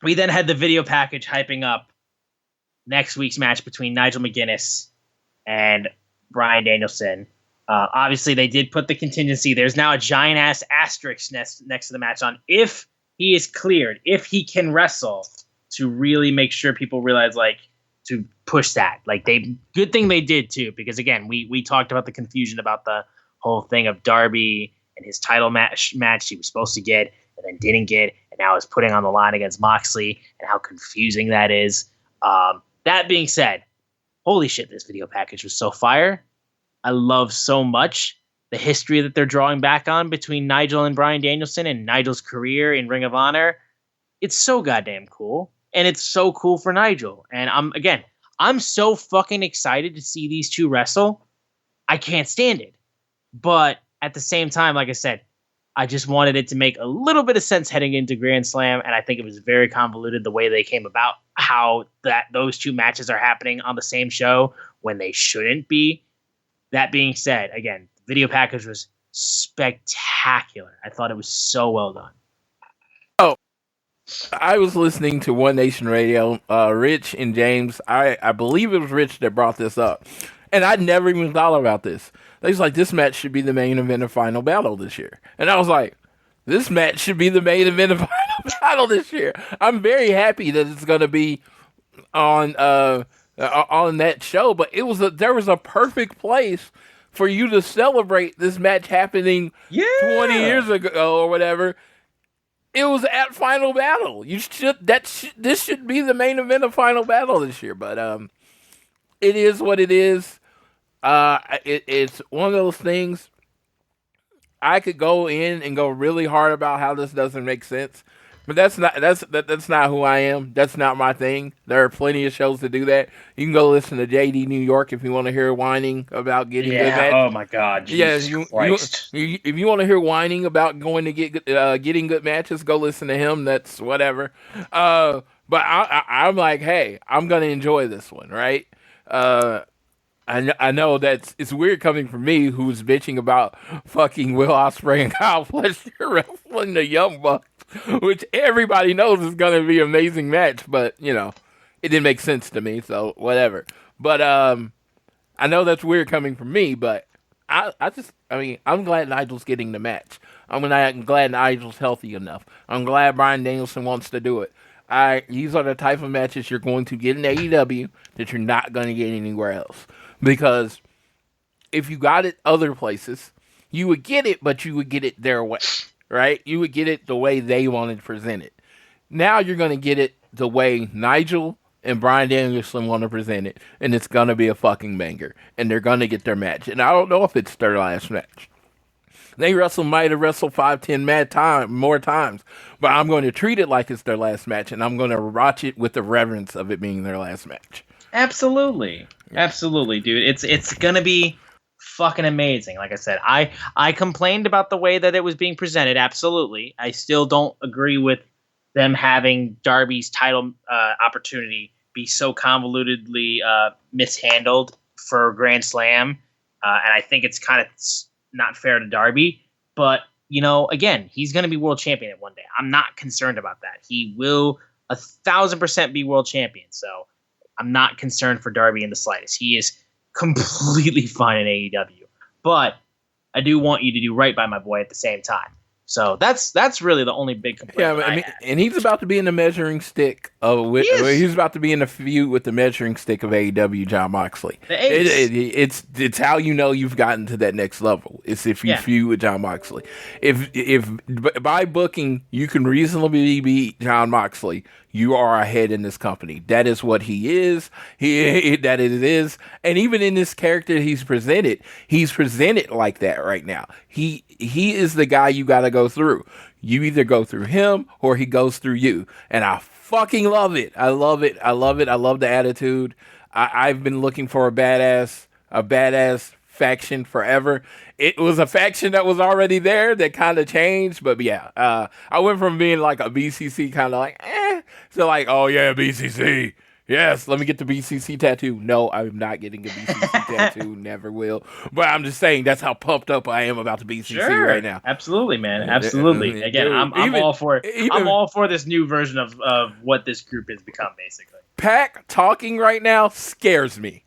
We then had the video package hyping up next week's match between Nigel McGuinness and Bryan Danielson. Obviously, they did put the contingency. There's now a giant-ass asterisk next to the match on if he is cleared, if he can wrestle, to really make sure people realize, like, to push that. Like, good thing they did, too, because, again, we talked about the confusion about the whole thing of Darby and his title match he was supposed to get and then didn't get, and now is putting on the line against Moxley, and how confusing that is. That being said, holy shit, this video package was so fire. I love so much the history that they're drawing back on between Nigel and Bryan Danielson and Nigel's career in Ring of Honor. It's so goddamn cool. And it's so cool for Nigel. And I'm so fucking excited to see these two wrestle. I can't stand it. But at the same time, like I said, I just wanted it to make a little bit of sense heading into Grand Slam, and I think it was very convoluted the way they came about, how those two matches are happening on the same show when they shouldn't be. That being said, again, the video package was spectacular. I thought it was so well done. Oh, I was listening to One Nation Radio. Rich and James, I believe it was Rich that brought this up, and I never even thought about this. They was like, this match should be the main event of Final Battle this year. And I was like, this match should be the main event of Final Battle this year. I'm very happy that it's going to be on that show. But there was a perfect place for you to celebrate this match happening 20 years ago or whatever. It was at Final Battle. This should be the main event of Final Battle this year. But it is what it is. It's one of those things. I could go in and go really hard about how this doesn't make sense, but that's not who I am. That's not my thing. There are plenty of shows to do that. You can go listen to JD New York if you want to hear whining about getting good matches. Oh my God, Jesus Christ! If you want to hear whining about going to getting good matches, go listen to him. That's whatever. But I'm like, hey, I'm gonna enjoy this one, right? I know it's weird coming from me, who's bitching about fucking Will Ospreay and Kyle Fletcher wrestling the Young Bucks, which everybody knows is going to be an amazing match, but, it didn't make sense to me, so whatever. But I know that's weird coming from me, but I'm glad Nigel's getting the match. I'm glad Nigel's healthy enough. I'm glad Bryan Danielson wants to do it. These are the type of matches you're going to get in AEW that you're not going to get anywhere else. Because if you got it other places, you would get it, but you would get it their way, right? You would get it the way they wanted to present it. Now you're going to get it the way Nigel and Bryan Danielson want to present it, and it's going to be a fucking banger, and they're going to get their match. And I don't know if it's their last match. They might have wrestled 5-10 more times, but I'm going to treat it like it's their last match, and I'm going to watch it with the reverence of it being their last match. Absolutely, dude. It's gonna be fucking amazing. Like I said, I complained about the way that it was being presented. Absolutely, I still don't agree with them having Darby's title opportunity be so convolutedly mishandled for Grand Slam, and I think it's kind of not fair to Darby. But again, he's gonna be world champion at one day. I'm not concerned about that. He will 1,000% be world champion. So. I'm not concerned for Darby in the slightest. He is completely fine in AEW. But I do want you to do right by my boy at the same time. So that's really the only big complaint. Yeah, and he's about to be in the measuring stick he's about to be in a feud with the measuring stick of AEW, John Moxley. It's how you know you've gotten to that next level. It's if you feud with John Moxley. If by booking you can reasonably beat John Moxley, you are ahead in this company. That is what he is. That it is. And even in this character he's presented like that right now. He is the guy you got to go through. You either go through him or he goes through you. And I fucking love it. I love it. I love the attitude. I've been looking for a badass faction forever. It was a faction that was already there that kind of changed, but yeah, I went from being like a BCC kind of like, to like, oh yeah, BCC. Yes, let me get the BCC tattoo. No, I'm not getting a BCC tattoo. Never will. But I'm just saying that's how pumped up I am about the BCC right now. Absolutely, man. Absolutely. Again, I'm all for it. I'm all for this new version of what this group has become, basically. Pac talking right now scares me.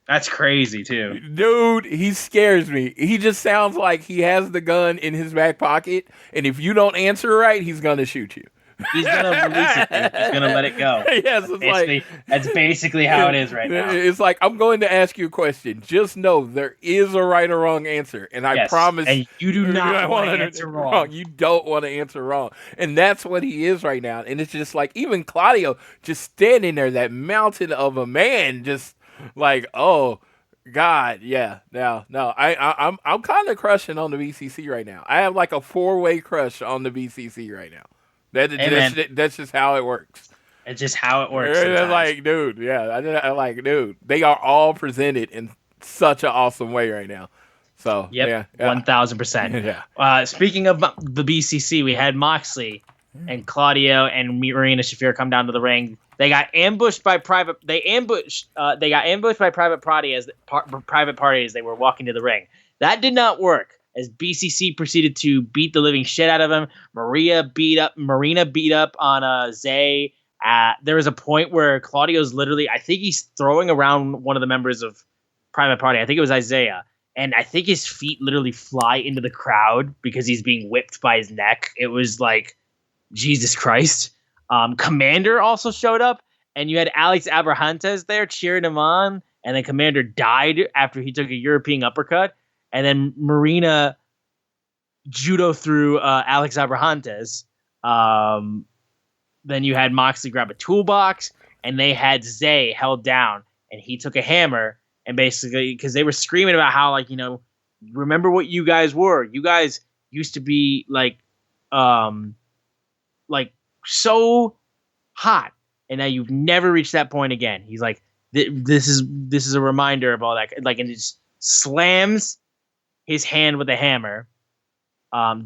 That's crazy, too. Dude, he scares me. He just sounds like he has the gun in his back pocket, and if you don't answer right, he's going to shoot you. He's going to release it, dude. He's going to let it go. Yes, that's basically how it is right now. It's like, I'm going to ask you a question. Just know there is a right or wrong answer, and I promise and you do not want to answer wrong. You don't want to answer wrong, and that's what he is right now. And it's just like, even Claudio just standing there, that mountain of a man, just Like, oh God, yeah. No. I'm kind of crushing on the BCC right now. I have like a 4-way crush on the BCC right now. That's just how it works. It's just how it works sometimes. Like, dude, yeah. I like, dude. They are all presented in such an awesome way right now. So, yep, yeah. 1,000%. Yeah. Speaking of the BCC, we had Moxley and Claudio and Marina Shafir come down to the ring. They got ambushed by Private. They got ambushed by Private Party as they were walking to the ring. That did not work, as BCC proceeded to beat the living shit out of him. Marina beat up on Zay. There was a point where Claudio's literally, I think he's throwing around one of the members of Private Party. I think it was Isaiah. And I think his feet literally fly into the crowd because he's being whipped by his neck. It was like, Jesus Christ. Commander also showed up, and you had Alex Abrahantes there cheering him on. And then Commander died after he took a European uppercut. And then Marina judo through Alex Abrahantes. Then you had Moxley grab a toolbox, and they had Zay held down, and he took a hammer. And basically, because they were screaming about how, like, remember what you guys were. You guys used to be like so hot, and now you've never reached that point again. He's like, this is a reminder of all that. Like, and it just slams his hand with a hammer.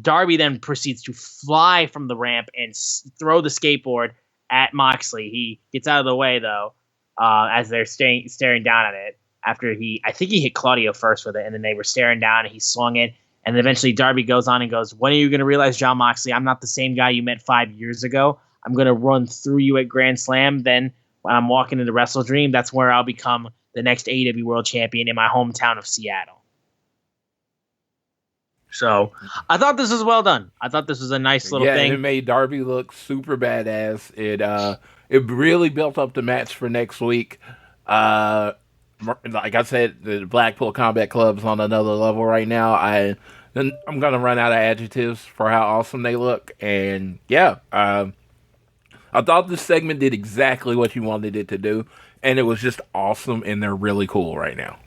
Darby then proceeds to fly from the ramp and throw the skateboard at Moxley. He gets out of the way though, as they're staring down at it. After I think he hit Claudio first with it, and then they were staring down, and he swung it. And then eventually Darby goes on and goes, when are you going to realize, Jon Moxley, I'm not the same guy you met 5 years ago. I'm going to run through you at Grand Slam. Then when I'm walking into Wrestle Dream, that's where I'll become the next AEW World Champion in my hometown of Seattle. So I thought this was well done. I thought this was a nice little thing. Yeah, it made Darby look super badass. It really built up the match for next week. Like I said, the Blackpool Combat Club's on another level right now. I'm gonna run out of adjectives for how awesome they look, and yeah, I thought this segment did exactly what you wanted it to do, and it was just awesome, and they're really cool right now.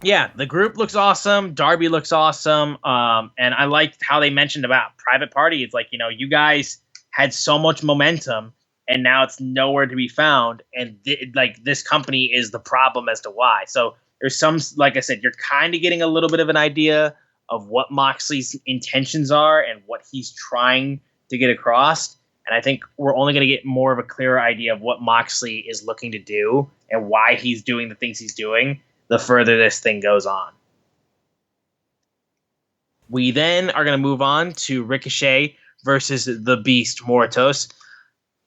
Yeah, the group looks awesome. Darby looks awesome, and I liked how they mentioned about Private Party. It's like, you guys had so much momentum, and now it's nowhere to be found. And this company is the problem as to why. So there's some, like I said, you're kind of getting a little bit of an idea of what Moxley's intentions are and what he's trying to get across. And I think we're only going to get more of a clearer idea of what Moxley is looking to do and why he's doing the things he's doing the further this thing goes on. We then are going to move on to Ricochet versus the Beast Mortos.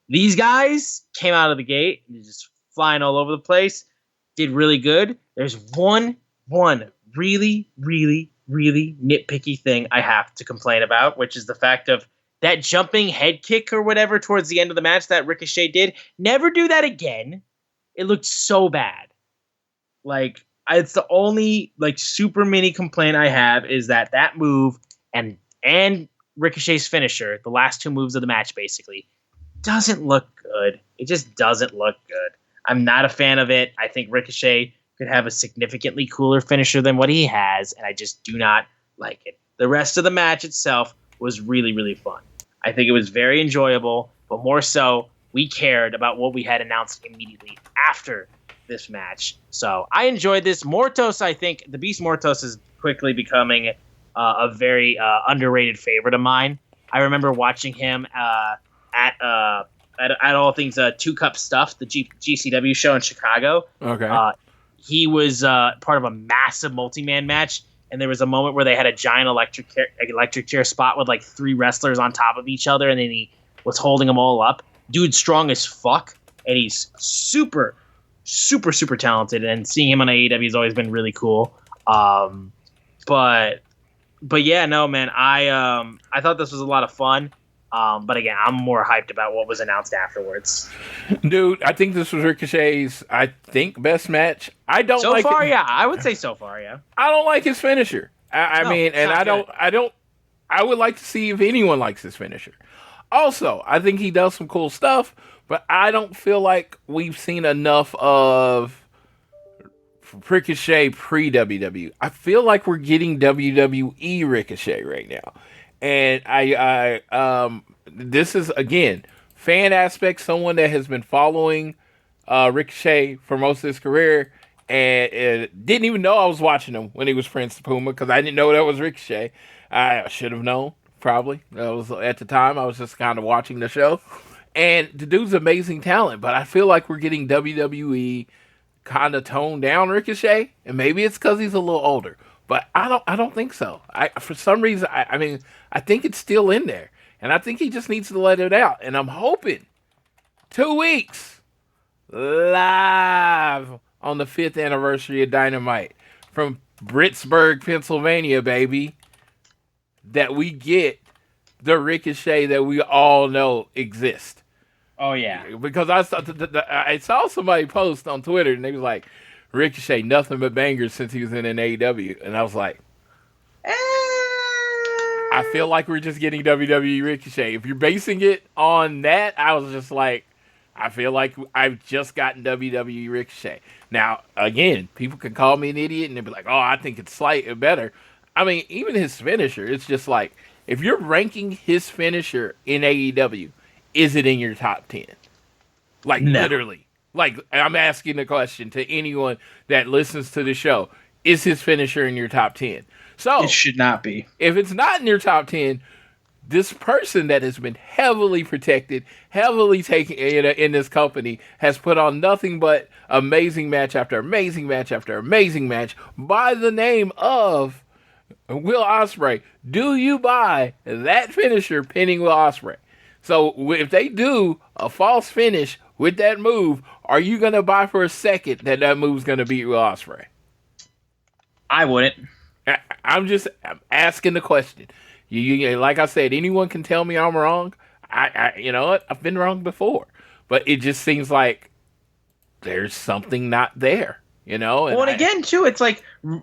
These guys came out of the gate and just flying all over the place. Did really good. There's one really, really, really nitpicky thing I have to complain about, which is the fact of that jumping head kick or whatever towards the end of the match that Ricochet did. Never do that again. It looked so bad. Like, it's the only super mini complaint I have is that move and Ricochet's finisher, the last two moves of the match basically, doesn't look good. It just doesn't look good. I'm not a fan of it. I think Ricochet could have a significantly cooler finisher than what he has, and I just do not like it. The rest of the match itself was really, really fun. I think it was very enjoyable, but more so, we cared about what we had announced immediately after this match. So I enjoyed this. Mortos, I think, the Beast Mortos is quickly becoming a very underrated favorite of mine. I remember watching him at All Things Two Cup Stuff, the GCW show in Chicago. Okay. He was part of a massive multi-man match, and there was a moment where they had a giant electric chair spot with 3 wrestlers on top of each other, and then he was holding them all up. Dude's strong as fuck, and he's super, super, super talented, and seeing him on AEW has always been really cool. But yeah, no, man, I thought this was a lot of fun. But again, I'm more hyped about what was announced afterwards. Dude, I think this was Ricochet's, best match. I don't so like far, it. yeah. I would say so far, yeah. I don't like his finisher. I would like to see if anyone likes his finisher. Also, I think he does some cool stuff, but I don't feel like we've seen enough of Ricochet pre-WWE. I feel like we're getting WWE Ricochet right now. And this is, again, fan aspect, someone that has been following Ricochet for most of his career and didn't even know I was watching him when he was Prince Puma because I didn't know that was Ricochet. I should have known, probably. That was at the time. I was just kind of watching the show. And the dude's amazing talent, but I feel like we're getting WWE kind of toned down Ricochet, and maybe it's because he's a little older. But I don't think so. For some reason, I think it's still in there, and I think he just needs to let it out. And I'm hoping 2 weeks live on the 5th anniversary of Dynamite from Pittsburgh, Pennsylvania, baby, that we get the Ricochet that we all know exists. Oh yeah, because I saw somebody post on Twitter and they was like, Ricochet nothing but bangers since he was in an AEW, and I was like, I feel like we're just getting WWE Ricochet. If you're basing it on that, I was just like, I feel like I've just gotten WWE Ricochet. Now, again, people can call me an idiot and they'll be like, oh, I think it's slightly better. I mean, even his finisher, it's just like, if you're ranking his finisher in AEW, is it in your top 10? Like, no. Literally. Like, I'm asking the question to anyone that listens to the show. Is his finisher in your top 10? So, it should not be. If it's not in your top 10, this person that has been heavily protected, heavily taken in this company, has put on nothing but amazing match after amazing match after amazing match by the name of Will Ospreay. Do you buy that finisher pinning Will Ospreay? So if they do a false finish with that move, are you going to buy for a second that move's going to beat Will Ospreay? I wouldn't. I'm asking the question. You like I said, anyone can tell me I'm wrong. You know what? I've been wrong before, but it just seems like there's something not there. You know. And again, too, it's like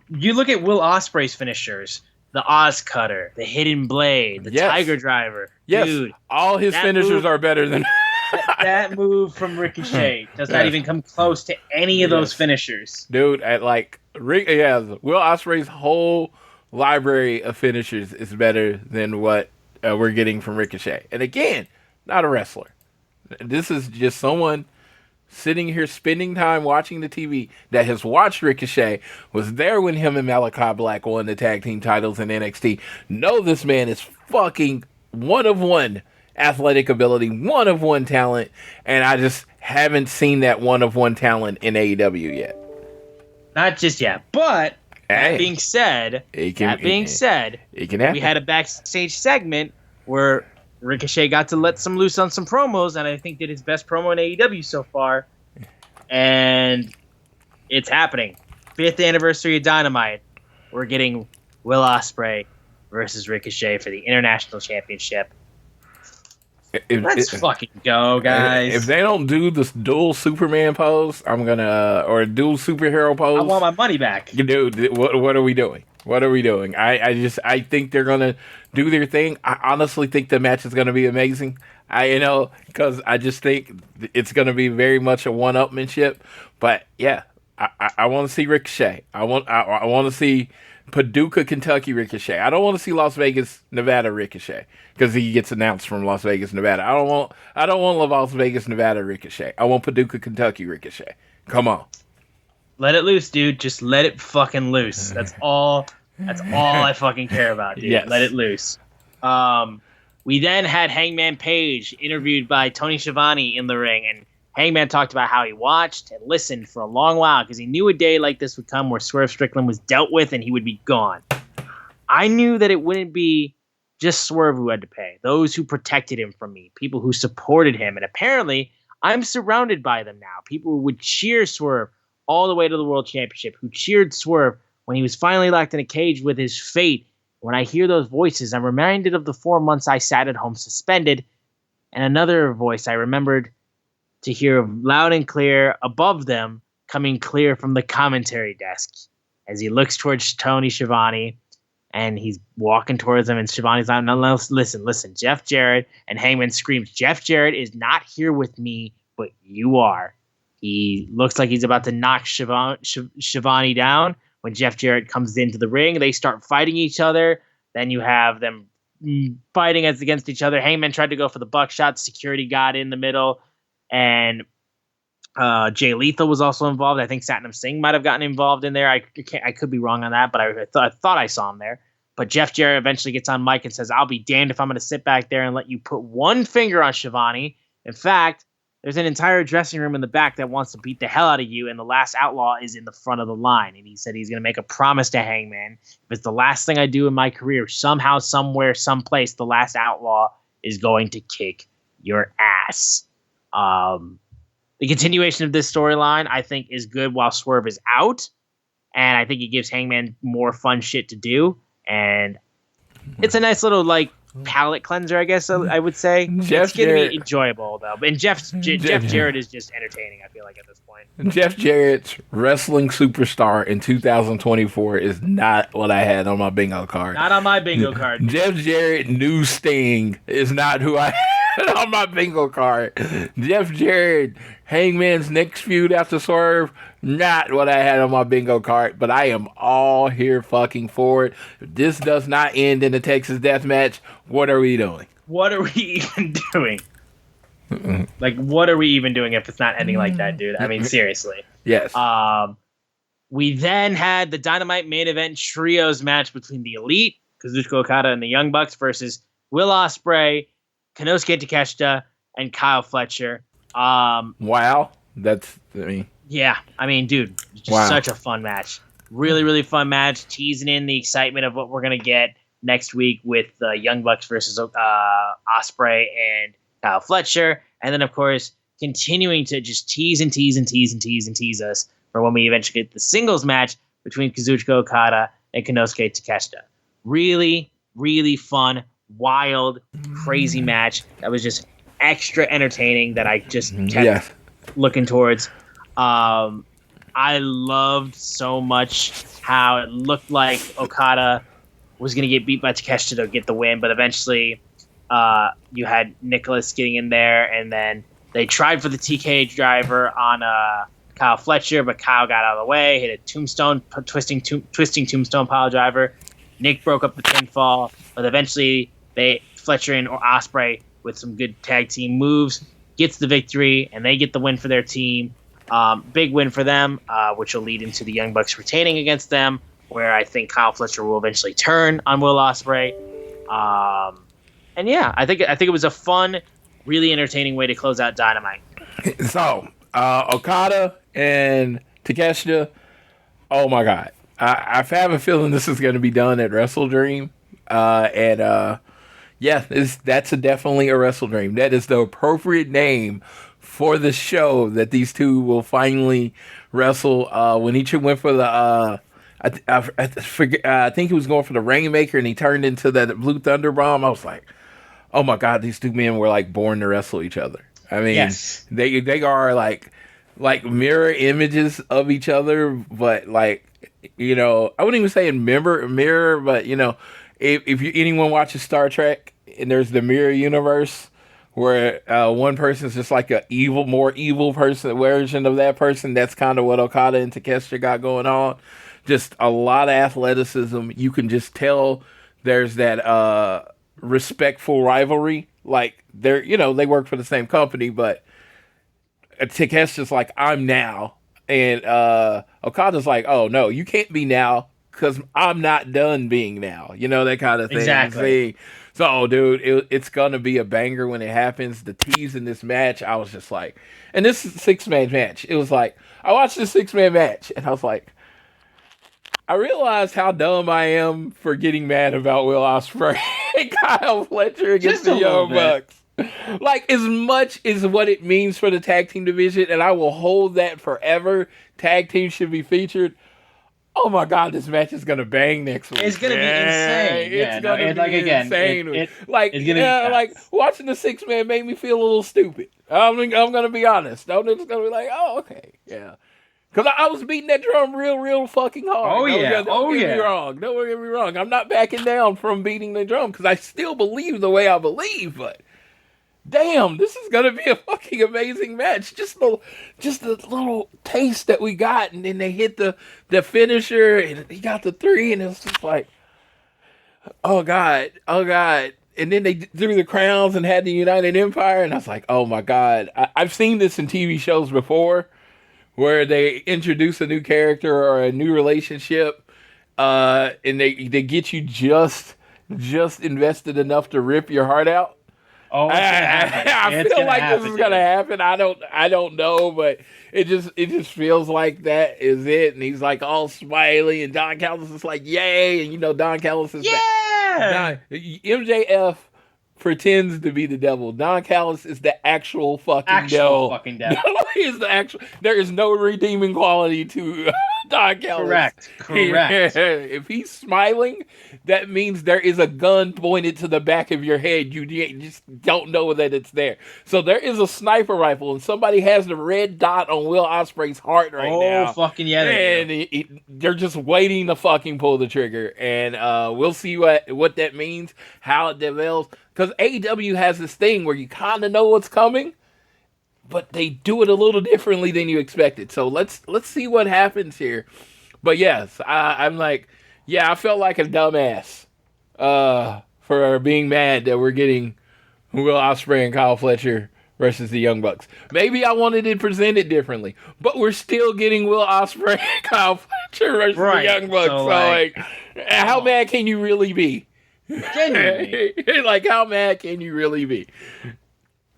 you look at Will Ospreay's finishers. The Oz Cutter, the Hidden Blade, the Tiger Driver. Yes, dude, all his finishers are better than that move from Ricochet. Does not even come close to any of those finishers. Dude, Will Ospreay's whole library of finishers is better than what we're getting from Ricochet. And again, not a wrestler. This is just someone sitting here spending time watching the TV that has watched Ricochet, was there when him and Malachi Black won the tag team titles in NXT. Know this man is fucking one of one athletic ability, one of one talent, and I just haven't seen that one of one talent in AEW yet. Not just yet, but that being said, it can happen. We had a backstage segment where Ricochet got to let some loose on some promos, and I think did his best promo in AEW so far. And it's happening. 5th anniversary of Dynamite. We're getting Will Ospreay versus Ricochet for the International Championship. Let's fucking go, guys. If they don't do this dual Superman pose, or dual superhero pose, I want my money back. Dude, what are we doing? What are we doing? I think they're gonna do their thing. I honestly think the match is gonna be amazing. Because I just think it's gonna be very much a one-upmanship. But yeah, I want to see Ricochet. I want to see Paducah, Kentucky Ricochet. I don't want to see Las Vegas, Nevada Ricochet because he gets announced from Las Vegas, Nevada. I don't want Las Vegas, Nevada Ricochet. I want Paducah, Kentucky Ricochet. Come on. Let it loose, dude. Just let it fucking loose. That's all I fucking care about, dude. Yes. Let it loose. We then had Hangman Page interviewed by Tony Schiavone in the ring, and Hangman talked about how he watched and listened for a long while because he knew a day like this would come where Swerve Strickland was dealt with and he would be gone. I knew that it wouldn't be just Swerve who had to pay. Those who protected him from me, people who supported him, and apparently I'm surrounded by them now. People who would cheer Swerve all the way to the World Championship, who cheered Swerve when he was finally locked in a cage with his fate. When I hear those voices, I'm reminded of the 4 months I sat at home suspended, and another voice I remembered to hear loud and clear above them, coming clear from the commentary desk as he looks towards Tony Schiavone, and he's walking towards him, and Schiavone's like, no, listen, Jeff Jarrett, and Hangman screams, Jeff Jarrett is not here with me, but you are. He looks like he's about to knock Shivani down. When Jeff Jarrett comes into the ring, they start fighting each other. Then you have them fighting against each other. Hangman tried to go for the buckshot. Security got in the middle. And Jay Lethal was also involved. I think Satnam Singh might have gotten involved in there. I could be wrong on that, but I thought I saw him there. But Jeff Jarrett eventually gets on mic and says, "I'll be damned if I'm going to sit back there and let you put one finger on Shivani. In fact, there's an entire dressing room in the back that wants to beat the hell out of you, and the last outlaw is in the front of the line." And he said he's going to make a promise to Hangman. If it's the last thing I do in my career, somehow, somewhere, someplace, the last outlaw is going to kick your ass. The continuation of this storyline, I think, is good while Swerve is out. And I think it gives Hangman more fun shit to do. And it's a nice little, palate cleanser, I guess I would say. It's going to be enjoyable, though. And Jeff Jarrett is just entertaining, I feel like, at this point. Jeff Jarrett's wrestling superstar in 2024 is not what I had on my bingo card. Not on my bingo card. Jeff Jarrett, new Sting, is not who I had on my bingo card. Jeff Jarrett, Hangman's next feud after Swerve, not what I had on my bingo card, but I am all here fucking for it. If this does not end in a Texas death match, what are we doing? What are we even doing? What are we even doing if it's not ending like that, dude? I mean, seriously. Yes. We then had the Dynamite main event trios match between the Elite, Kazuchika Okada and the Young Bucks versus Will Ospreay, Konosuke Takeshita, and Kyle Fletcher. Wow. Yeah, I mean, dude, just such a fun match. Really, really fun match. Teasing in the excitement of what we're going to get next week with Young Bucks versus Ospreay and Kyle Fletcher. And then, of course, continuing to just tease us for when we eventually get the singles match between Kazuchika Okada and Konosuke Takeshita. Really, really fun, wild, crazy match that was just extra entertaining that I just kept looking towards. I loved so much how it looked like Okada was going to get beat by Takeshita to get the win, but eventually you had Nicholas getting in there, and then they tried for the TK driver on Kyle Fletcher, but Kyle got out of the way, hit a tombstone, twisting tombstone pile driver. Nick broke up the pinfall, but eventually Fletcher and Ospreay with some good tag team moves gets the victory, and they get the win for their team. Big win for them, which will lead into the Young Bucks retaining against them, where I think Kyle Fletcher will eventually turn on Will Ospreay. And yeah, I think it was a fun, really entertaining way to close out Dynamite. So, Okada and Takeshita, oh my God. I have a feeling this is going to be done at Wrestle Dream. That's definitely a Wrestle Dream. That is the appropriate name for the show that these two will finally wrestle. When each went for the, I think he was going for the Rainmaker, and he turned into that Blue Thunder Bomb. I was like, oh my God, these two men were born to wrestle each other. I mean, they are like mirror images of each other, but I wouldn't even say mirror, but if anyone watches Star Trek and there's the mirror universe, where one person's just like a more evil person version of that person. That's kind of what Okada and Takeshita got going on. Just a lot of athleticism. You can just tell there's that respectful rivalry. They work for the same company, but Takeshita's like, I'm now. And Okada's like, oh, no, you can't be now because I'm not done being now. That kind of thing. Exactly. So, dude, it's going to be a banger when it happens. The tease in this match, I was just like, and this is a 6-man match. It was like, I watched this 6-man match, and I was like, I realized how dumb I am for getting mad about Will Ospreay and Kyle Fletcher against the Young Bucks. As much as what it means for the tag team division, and I will hold that forever, tag team should be featured. Oh my God, this match is gonna bang next week. It's gonna be insane. It's gonna be insane. Watching the 6-man made me feel a little stupid. I'm gonna be honest. I'm just gonna be like, oh, okay, yeah. Because I was beating that drum real fucking hard. Oh yeah. Don't get me wrong. Don't get me wrong. I'm not backing down from beating the drum because I still believe the way I believe, but damn, this is gonna be a fucking amazing match. Just the little taste that we got, and then they hit the finisher, and he got the 3, and it was just like, oh god. And then they threw the crowns and had the United Empire, and I was like, oh my god. I've seen this in TV shows before, where they introduce a new character or a new relationship, and they get you just invested enough to rip your heart out. Oh, I feel like this is gonna happen. I don't know, but it just feels like that is it. And he's like all smiley, and Don Callis is like, yay, and Don Callis is MJF pretends to be the devil. Don Callis is the actual fucking devil. He's the actual. There is no redeeming quality to Don Callis. Correct. If he's smiling, that means there is a gun pointed to the back of your head. You just don't know that it's there. So there is a sniper rifle, and somebody has the red dot on Will Ospreay's heart right now. Oh, fucking yeah. And they're just waiting to fucking pull the trigger. And we'll see what that means, how it develops. Because AEW has this thing where you kind of know what's coming, but they do it a little differently than you expected. So let's see what happens here. But yes, I'm like, yeah, I felt like a dumbass for being mad that we're getting Will Ospreay and Kyle Fletcher versus the Young Bucks. Maybe I wanted it presented differently, but we're still getting Will Ospreay and Kyle Fletcher versus the Young Bucks. So like how mad can you really be? Genuinely. Like, how mad can you really be?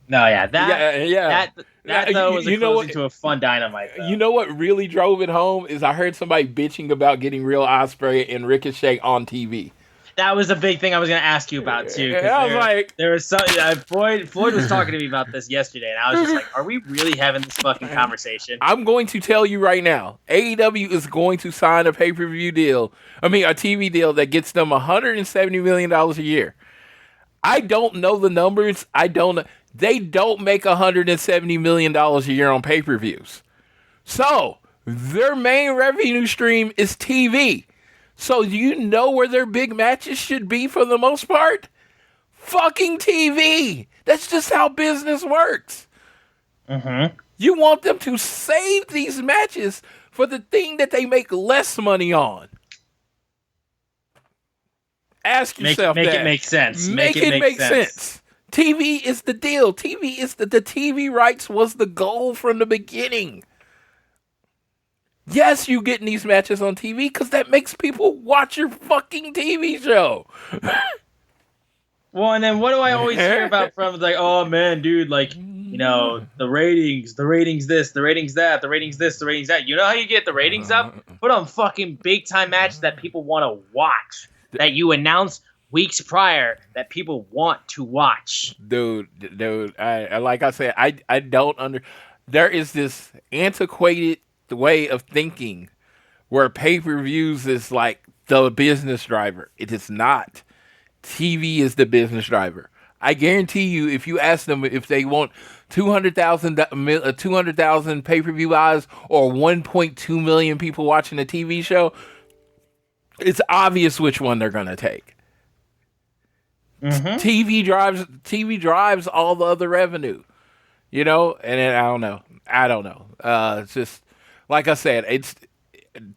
No, yeah, that though was a closing to a fun Dynamite. Though. You know what really drove it home is I heard somebody bitching about getting Real Ospreay and Ricochet on TV. That was a big thing I was going to ask you about too. I was like, there was some Floyd was talking to me about this yesterday, and I was just like, are we really having this fucking conversation? I'm going to tell you right now, AEW is going to sign a pay-per-view deal. I mean, a TV deal that gets them $170 million a year. I don't know the numbers. They don't make $170 million a year on pay-per-views. So their main revenue stream is TV. So do you know where their big matches should be for the most part? Fucking TV. That's just how business works. Mm-hmm. You want them to save these matches for the thing that they make less money on. Ask yourself make that. It make sense. Make it make sense. TV is the deal. TV is the TV rights was the goal from the beginning. Yes, you getting these matches on TV because that makes people watch your fucking TV show. Well, and then what do I always hear about from like, oh man, dude, like, the ratings this, the ratings that, the ratings this, the ratings that. You know how you get the ratings up? Put on fucking big time matches that people want to watch, that you announce weeks prior that people want to watch. Dude, I like I said, I don't there is this antiquated way of thinking where pay-per-views is like the business driver. It is not. TV is the business driver. I guarantee you, if you ask them if they want 200,000 pay-per-view eyes or 1.2 million people watching a TV show, it's obvious which one they're going to take. Mm-hmm. TV drives all the other revenue, and then I don't know. It's just like I said, it's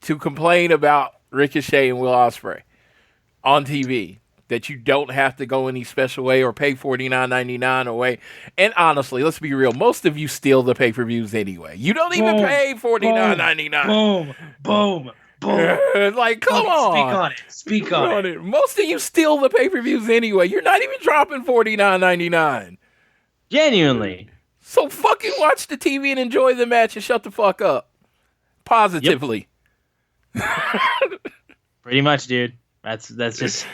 to complain about Ricochet and Will Ospreay on TV that you don't have to go any special way or pay $49.99 away. And honestly, let's be real, most of you steal the pay-per-views anyway. You don't even pay $49.99. Boom. Like, come on. Speak on it. Most of you steal the pay-per-views anyway. You're not even dropping $49.99. Genuinely. So fucking watch the TV and enjoy the match and shut the fuck up. Positively. Yep. Pretty much, dude. That's just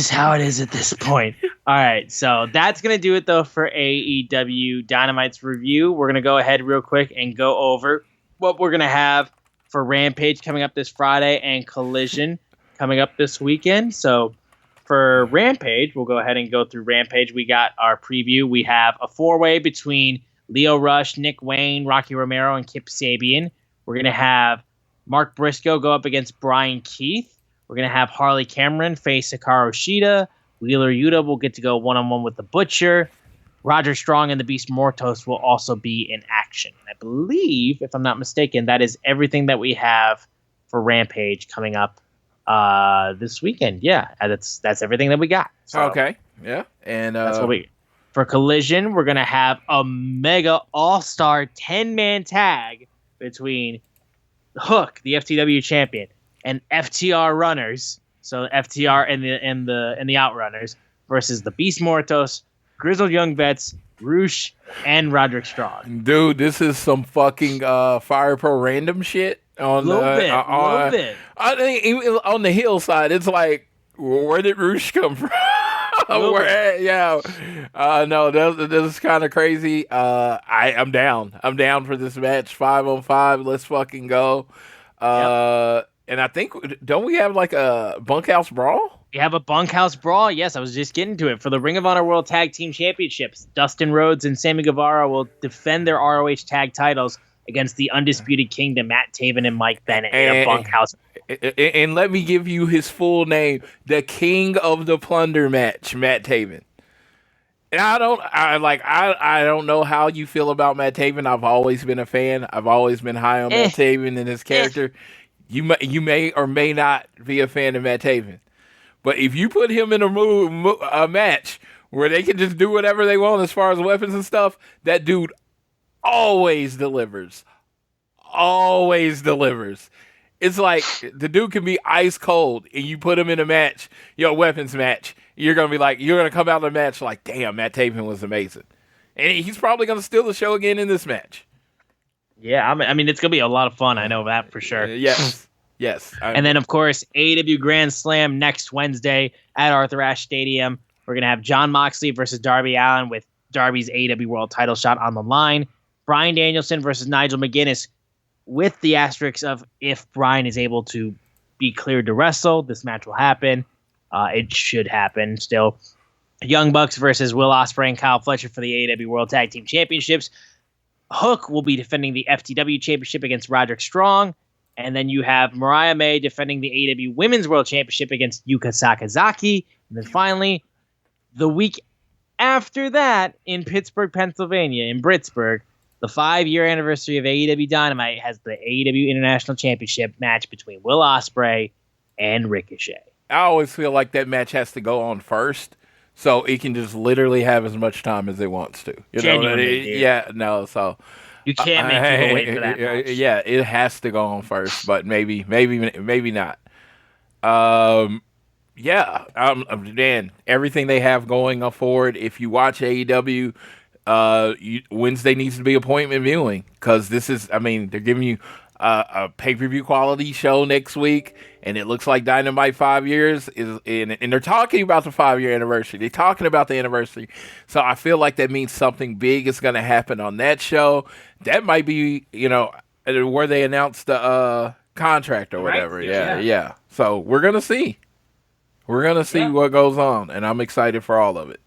how it is at this point. All right, so that's going to do it, though, for AEW Dynamite's review. We're going to go ahead real quick and go over what we're going to have for Rampage coming up this Friday and Collision coming up this weekend. So for Rampage, we'll go ahead and go through Rampage. We got our preview. We have a four-way between Lio Rush, Nick Wayne, Rocky Romero, and Kip Sabian. We're going to have Mark Briscoe go up against Brian Keith. We're going to have Harley Cameron face Hikaru Shida. Wheeler Yuta will get to go one-on-one with the Butcher. Roger Strong and the Beast Mortos will also be in action. I believe, if I'm not mistaken, that is everything that we have for Rampage coming up this weekend. Yeah, that's everything that we got. So Okay. Yeah. And that's what we. For Collision, we're gonna have a mega all-star 10-man tag between Hook, the FTW champion, and FTR runners. So FTR and the Outrunners versus the Beast Mortos, Grizzled Young Vets, Roosh, and Roderick Strong. dude, this is some fucking Fire Pro random shit. On Little the, bit. I think even on the hillside, it's like, where did Roosh come from? Yeah. No, this is kind of crazy. I'm down. I'm down for this match. 5-on-5. Let's fucking go. And I think, don't we have like a bunkhouse brawl? You have a bunkhouse brawl. Yes, I was just getting to it. For the Ring of Honor World Tag Team Championships, Dustin Rhodes and Sammy Guevara will defend their ROH tag titles against the Undisputed Kingdom, Matt Taven and Mike Bennett in a bunkhouse. And let me give you his full name: the King of the Plunder match, Matt Taven. And I don't know how you feel about Matt Taven. I've always been a fan. I've always been high on Matt Taven and his character. You may or may not be a fan of Matt Taven, but if you put him in a match where they can just do whatever they want as far as weapons and stuff, that dude always delivers. Always delivers. It's like the dude can be ice cold, and you put him in a match, weapons match. You're gonna come out of the match like, damn, Matt Taven was amazing, and he's probably gonna steal the show again in this match. Yeah, I mean, it's gonna be a lot of fun. I know that for sure. Yes. And then, of course, AEW Grand Slam next Wednesday at Arthur Ashe Stadium. We're gonna have Jon Moxley versus Darby Allin with Darby's AEW World Title shot on the line. Bryan Danielson versus Nigel McGuinness, with the asterisks of if Bryan is able to be cleared to wrestle, this match will happen. It should happen still. Young Bucks versus Will Ospreay and Kyle Fletcher for the AEW World Tag Team Championships. Hook will be defending the FTW Championship against Roderick Strong. And then you have Mariah May defending the AEW Women's World Championship against Yuka Sakazaki. And then finally, the week after that, in Pittsburgh, Pennsylvania, in Britsburg, the 5-year anniversary of AEW Dynamite has the AEW International Championship match between Will Ospreay and Ricochet. I always feel like that match has to go on first, so it can just literally have as much time as it wants to. Genuinely, so you can't make people wait for that match. Yeah, it has to go on first, but maybe not. Dan, everything they have going forward. If you watch AEW, Wednesday needs to be appointment viewing, because they're giving you a pay-per-view quality show next week, and it looks like Dynamite 5 years and they're talking about the 5-year anniversary. They're talking about the anniversary. So I feel like that means something big is going to happen on that show. That might be, where they announced the contract or whatever. Right. Yeah. So we're going to see. We're going to see what goes on, and I'm excited for all of it.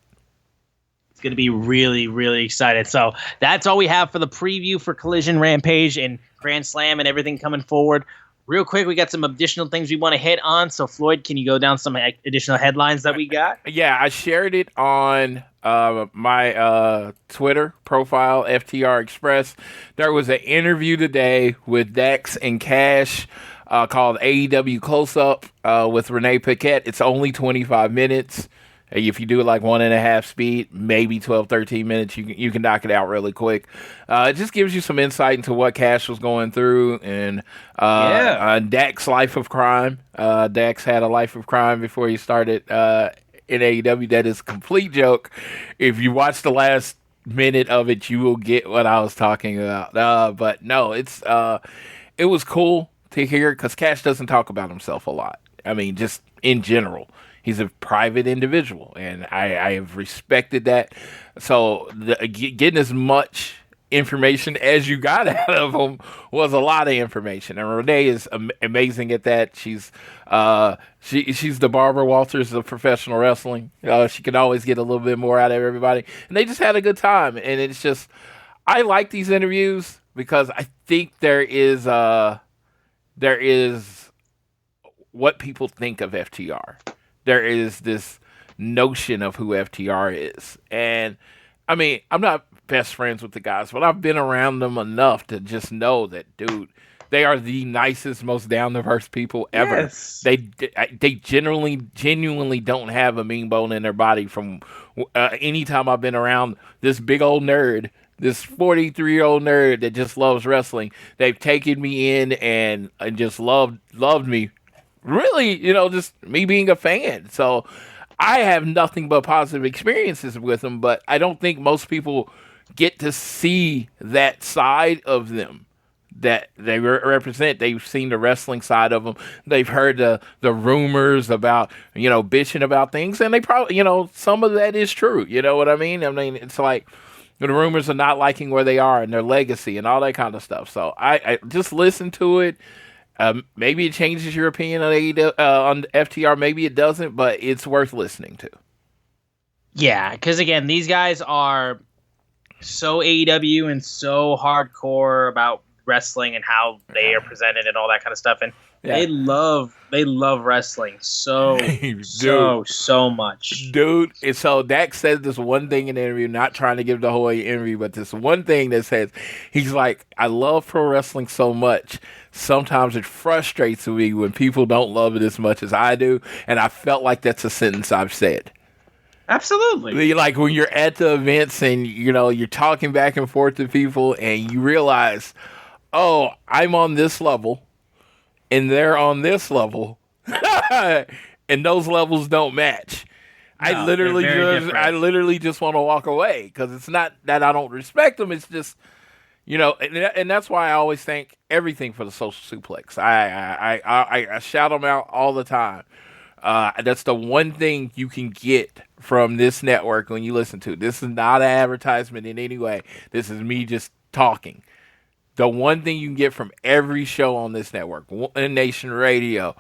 Going to be really, really excited. So that's all we have for the preview for Collision, Rampage, and Grand Slam and everything coming forward. Real quick, we got some additional things we want to hit on. So Floyd, can you go down some additional headlines that we got? Yeah, I shared it on my Twitter profile, FTR Express. There was an interview today with Dax and Cash called AEW Close Up with Renee Paquette. It's only 25 minutes. If you do it like 1.5 speed, maybe 12, 13 minutes, you can knock it out really quick. It just gives you some insight into what Cash was going through and Dak's life of crime. Dax had a life of crime before he started in AEW. That is a complete joke. If you watch the last minute of it, you will get what I was talking about. But no, it was cool to hear, because Cash doesn't talk about himself a lot. I mean, just in general. He's a private individual, and I have respected that. So getting as much information as you got out of him was a lot of information. And Renee is amazing at that. She's the Barbara Walters of professional wrestling. She can always get a little bit more out of everybody. And they just had a good time. And it's just, I like these interviews because I think there is what people think of FTR. There is this notion of who FTR is. And I mean, I'm not best friends with the guys, but I've been around them enough to just know that, dude, they are the nicest, most down-to-earth people ever. Yes. They genuinely don't have a mean bone in their body. From any time I've been around this big old nerd, this 43-year-old nerd that just loves wrestling, they've taken me in and just loved me. Really, just me being a fan. So I have nothing but positive experiences with them, but I don't think most people get to see that side of them that they represent. They've seen the wrestling side of them. They've heard the rumors about, bitching about things, and they probably, some of that is true. You know what I mean? I mean, it's like the rumors of not liking where they are and their legacy and all that kind of stuff. So I just listen to it. Maybe it changes your opinion on on FTR. Maybe it doesn't, but it's worth listening to. Yeah, because again, these guys are so AEW and so hardcore about wrestling and how they are presented and all that kind of stuff, and they love wrestling so much, dude. And so Dak said this one thing in the interview, not trying to give the whole interview, but this one thing that says, he's like, I love pro wrestling so much. Sometimes it frustrates me when people don't love it as much as I do, and I felt like that's a sentence I've said. Absolutely. Like when you're at the events and you're talking back and forth to people, and you realize, oh, I'm on this level, and they're on this level, and those levels don't match. No, I literally just want to walk away, because it's not that I don't respect them. It's just, and that's why I always thank everything for the Social Suplex. I shout them out all the time. That's the one thing you can get from this network when you listen to it. This is not an advertisement in any way. This is me just talking. The one thing you can get from every show on this network, One Nation Radio,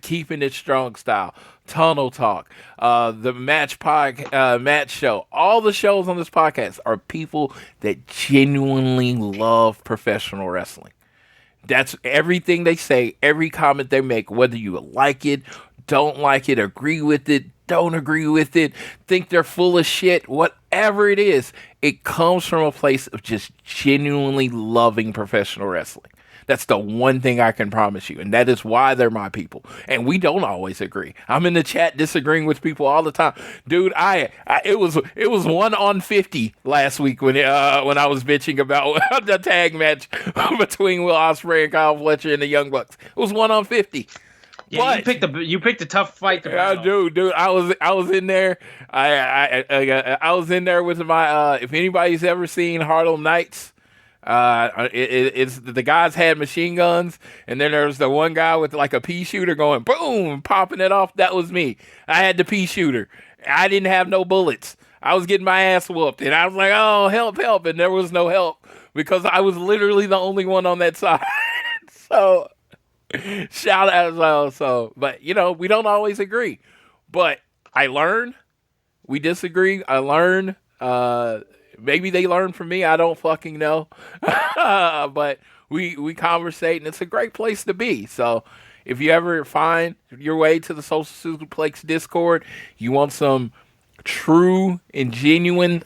Keeping It Strong Style, Tunnel Talk, the Match Show, all the shows on this podcast are people that genuinely love professional wrestling. That's everything they say, every comment they make, whether you like it, don't like it, agree with it, don't agree with it, think they're full of shit, whatever it is, it comes from a place of just genuinely loving professional wrestling. That's the one thing I can promise you, and that is why they're my people. And we don't always agree. I'm in the chat disagreeing with people all the time, dude. It was 1 on 50 last week when I was bitching about the tag match between Will Ospreay and Kyle Fletcher and the Young Bucks. It was 1 on 50. Yeah, you picked a tough fight to battle. Dude, I was in there. I was in there with my. If anybody's ever seen Harlem Nights. It's the guys had machine guns, and then there was the one guy with like a pea shooter going boom, popping it off. That was me. I had the pea shooter. I didn't have no bullets. I was getting my ass whooped, and I was like, "Oh, help!" And there was no help because I was literally the only one on that side. So, shout out as well. So, but we don't always agree. But I learn. We disagree. I learn. Maybe they learn from me. I don't fucking know. But we conversate, and it's a great place to be. So if you ever find your way to the Social Suplex Discord, you want some true and genuine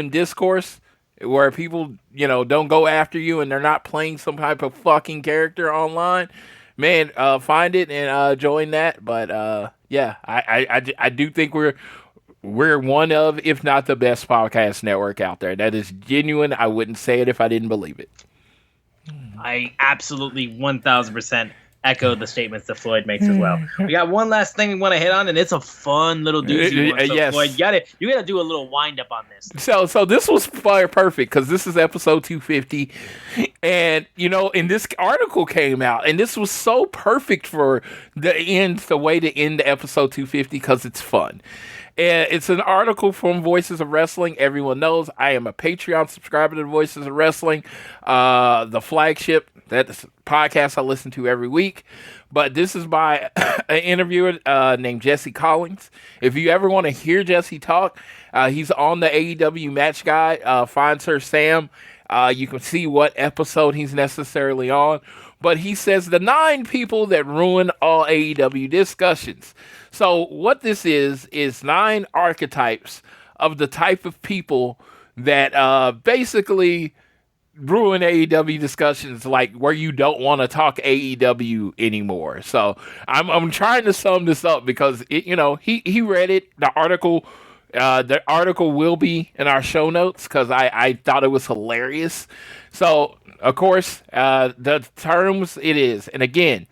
discourse where people, don't go after you and they're not playing some type of fucking character online, man, find it and join that. But yeah, I do think we're one of, if not the best podcast network out there. That is genuine. I wouldn't say it if I didn't believe it. I absolutely 1,000% echo the statements that Floyd makes as well. We got one last thing we want to hit on, and it's a fun little doozy one. So yes. Floyd, you gotta do a little wind up on this. So this was perfect because this is episode 250, and and this article came out, and this was so perfect for the way to end episode 250 because it's fun. And it's an article from Voices of Wrestling. Everyone knows I am a Patreon subscriber to Voices of Wrestling, the flagship. That's a podcast I listen to every week. But this is by an interviewer named Jesse Collings. If you ever want to hear Jesse talk, he's on the AEW Match Guide. Find Sir Sam. You can see what episode he's necessarily on. but he says the 9 people that ruin all AEW discussions. So what this is 9 archetypes of the type of people that basically ruin AEW discussions, like where you don't want to talk AEW anymore. So I'm trying to sum this up because he read it. The article will be in our show notes because I thought it was hilarious. So of course the terms it is, and again,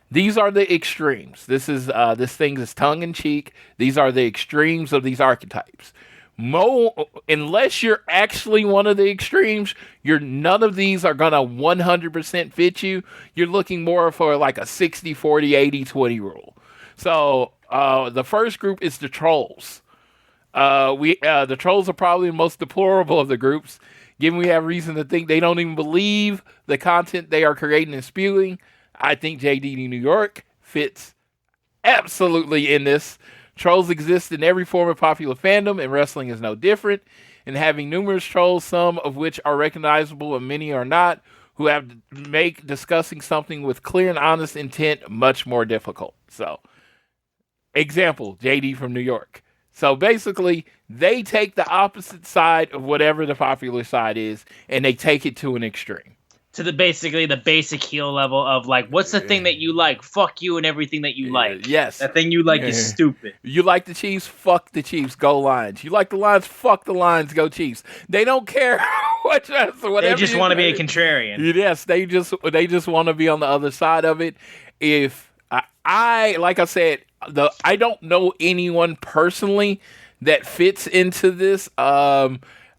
these are the extremes. This thing is tongue in cheek. These are the extremes of these archetypes. Unless you're actually one of the extremes, none of these are gonna 100% fit you. You're looking more for like a 60, 40, 80, 20 rule. So the first group is the trolls. The trolls are probably the most deplorable of the groups, given we have reason to think they don't even believe the content they are creating and spewing. I think JD New York fits absolutely in this. Trolls exist in every form of popular fandom, and wrestling is no different. And having numerous trolls, some of which are recognizable and many are not, who have to make discussing something with clear and honest intent much more difficult. So, example, JD from New York. So basically, they take the opposite side of whatever the popular side is, and they take it to an extreme. To the basic heel level of like, what's the thing that you like? Fuck you and everything that you like. Yes. That thing you like is stupid. You like the Chiefs? Fuck the Chiefs. Go Lions. You like the Lions? Fuck the Lions. Go Chiefs. They don't care whatever. They just want to be a contrarian. Yes, they just want to be on the other side of it. If I like I said, I don't know anyone personally that fits into this.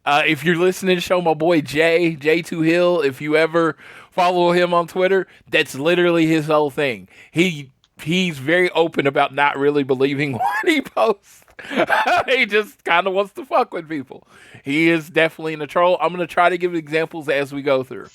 If you're listening to the show, my boy J2 Hill, if you ever follow him on Twitter, that's literally his whole thing. He's very open about not really believing what he posts. He just kind of wants to fuck with people. He is definitely a troll. I'm going to try to give examples as we go through.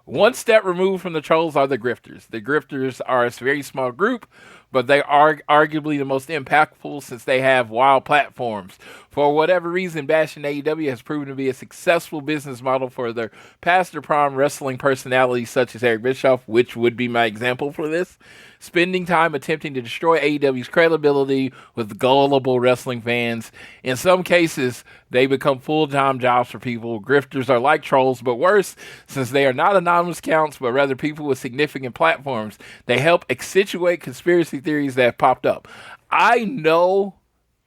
One step removed from the trolls are the grifters. The grifters are a very small group, but they are arguably the most impactful since they have wild platforms. For whatever reason, bashing AEW has proven to be a successful business model for their past or prime wrestling personalities such as Eric Bischoff, which would be my example for this. Spending time attempting to destroy AEW's credibility with gullible wrestling fans. In some cases, they become full-time jobs for people. Grifters are like trolls, but worse, since they are not anonymous accounts, but rather people with significant platforms. They help accentuate conspiracy theories that have popped up. I know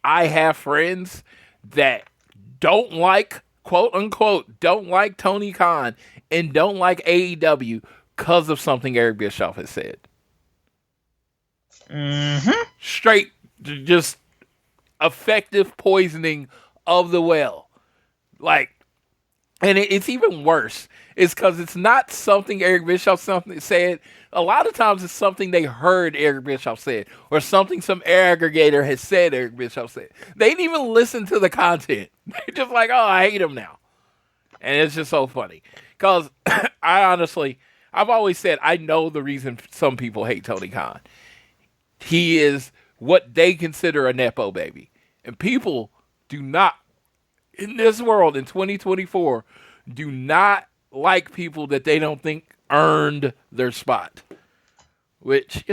I have friends that don't like, quote-unquote, don't like Tony Khan and don't like AEW because of something Eric Bischoff has said. Mm-hmm. Straight, just effective poisoning of the well. Like, and it's even worse. It's because it's not something Eric Bischoff said. A lot of times it's something they heard Eric Bischoff said, or something some aggregator has said Eric Bischoff said. They didn't even listen to the content. They're just like, oh, I hate him now. And it's just so funny. Because I've always said, I know the reason some people hate Tony Khan. He is what they consider a Nepo baby. And people do not, in this world, in 2024, do not like people that they don't think earned their spot. Which,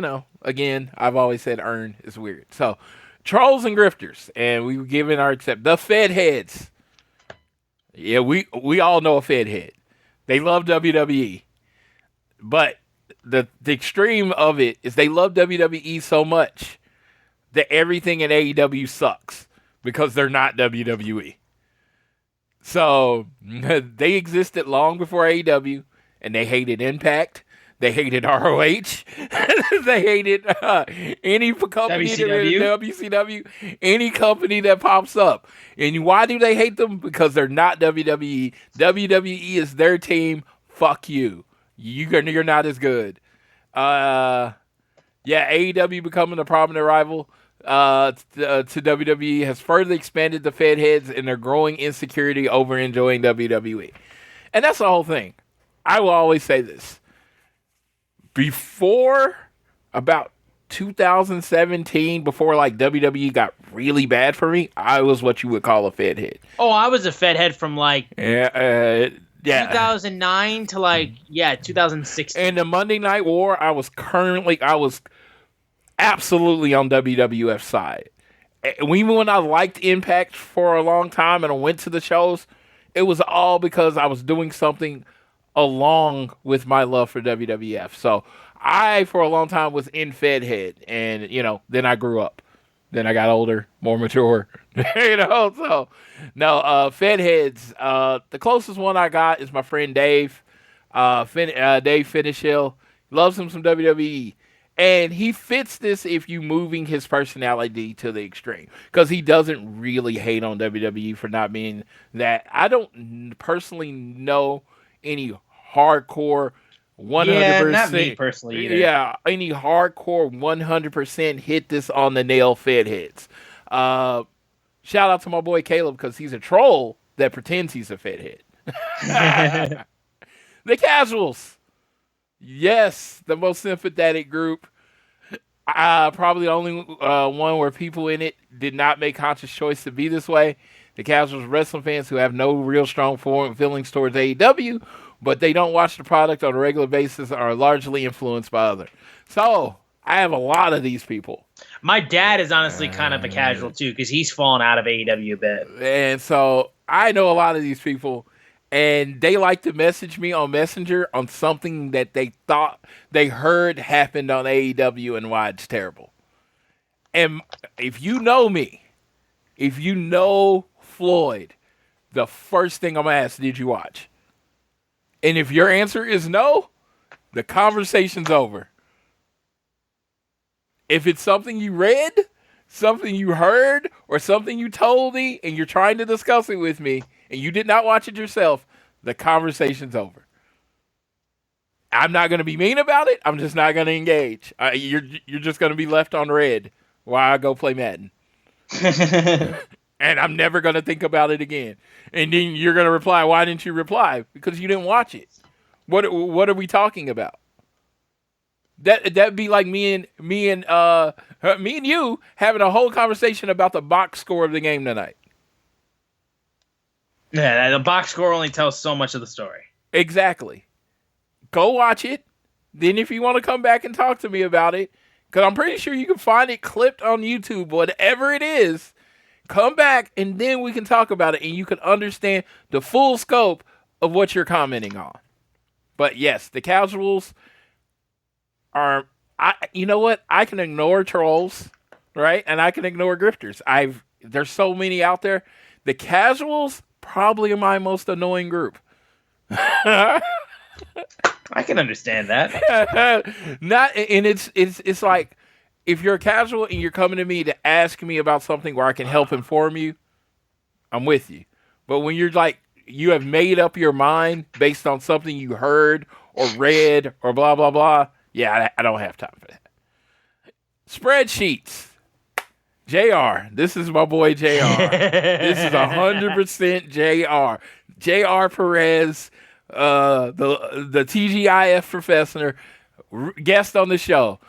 again, I've always said earn is weird. So, trolls and grifters. And we've given our accept. The Fed heads. Yeah, we all know a Fed head. They love WWE. But the extreme of it is they love WWE so much that everything in AEW sucks because they're not WWE. So they existed long before AEW, and they hated Impact. They hated ROH. They hated any company, WCW, any company that pops up. And why do they hate them? Because they're not WWE. WWE is their team. Fuck you. You're not as good. AEW becoming a prominent rival to WWE has further expanded the Fed heads and their growing insecurity over enjoying WWE. And that's the whole thing. I will always say this. Before about 2017, before like WWE got really bad for me, I was what you would call a Fed head. Oh, I was a Fed head from like... Yeah. 2009 to 2016. And the Monday Night War, I was absolutely on WWF side. And even when I liked Impact for a long time and I went to the shows, it was all because I was doing something along with my love for WWF. So I, for a long time, was in Fedhead. And, then I grew up. Then I got older, more mature. So, no, Fedheads, the closest one I got is my friend Dave. Dave Finishill. Loves him some WWE. And he fits this if you moving his personality to the extreme. Because he doesn't really hate on WWE for not being that. I don't personally know any hardcore 100%. Yeah, not me personally either. Yeah, any hardcore 100% hit this on the nail fed heads. Shout out to my boy Caleb because he's a troll that pretends he's a fed head. The Casuals. Yes, the most sympathetic group. Probably the only one where people in it did not make conscious choice to be this way. The Casuals wrestling fans who have no real strong feelings towards AEW, but they don't watch the product on a regular basis are largely influenced by others. So, I have a lot of these people. My dad is honestly kind of a casual too because he's fallen out of AEW a bit. And so, I know a lot of these people. And they like to message me on Messenger on something that they thought they heard happened on AEW and why it's terrible. And if you know me, if you know Floyd, the first thing I'm going to ask, did you watch? And if your answer is no, the conversation's over. If it's something you read, something you heard, or something you told me, and you're trying to discuss it with me, and you did not watch it yourself, the conversation's over. I'm not going to be mean about it. I'm just not going to engage. You're just going to be left on red while I go play Madden. And I'm never going to think about it again. And then you're going to reply, why didn't you reply? Because you didn't watch it. What are we talking about? That'd be like me and you having a whole conversation about the box score of the game tonight. Yeah, the box score only tells so much of the story. Exactly. Go watch it. Then if you want to come back and talk to me about it, because I'm pretty sure you can find it clipped on YouTube, whatever it is, come back and then we can talk about it and you can understand the full scope of what you're commenting on. But yes, the Casuals are, you know what? I can ignore trolls, right? And I can ignore grifters. There's so many out there. The Casuals probably my most annoying group. I can understand that. It's like if you're a casual and you're coming to me to ask me about something where I can help inform you, I'm with you. But when you're like you have made up your mind based on something you heard or read or blah blah blah, yeah, I don't have time for that. Spreadsheets. JR, this is my boy JR. This is 100% JR. JR Perez, the TGIF professor, guest on the show,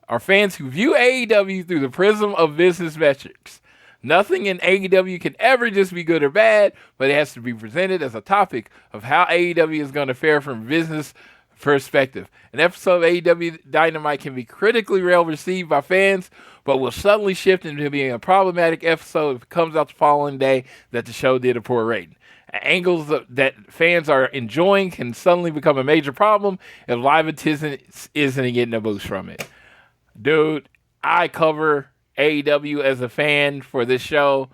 are fans who view AEW through the prism of business metrics. Nothing in AEW can ever just be good or bad, but it has to be presented as a topic of how AEW is going to fare from business perspective. An episode of AEW Dynamite can be critically well received by fans, but will suddenly shift into being a problematic episode if it comes out the following day that the show did a poor rating. Angles that fans are enjoying can suddenly become a major problem if live attendance isn't getting a boost from it. Dude, I cover AEW as a fan for this show,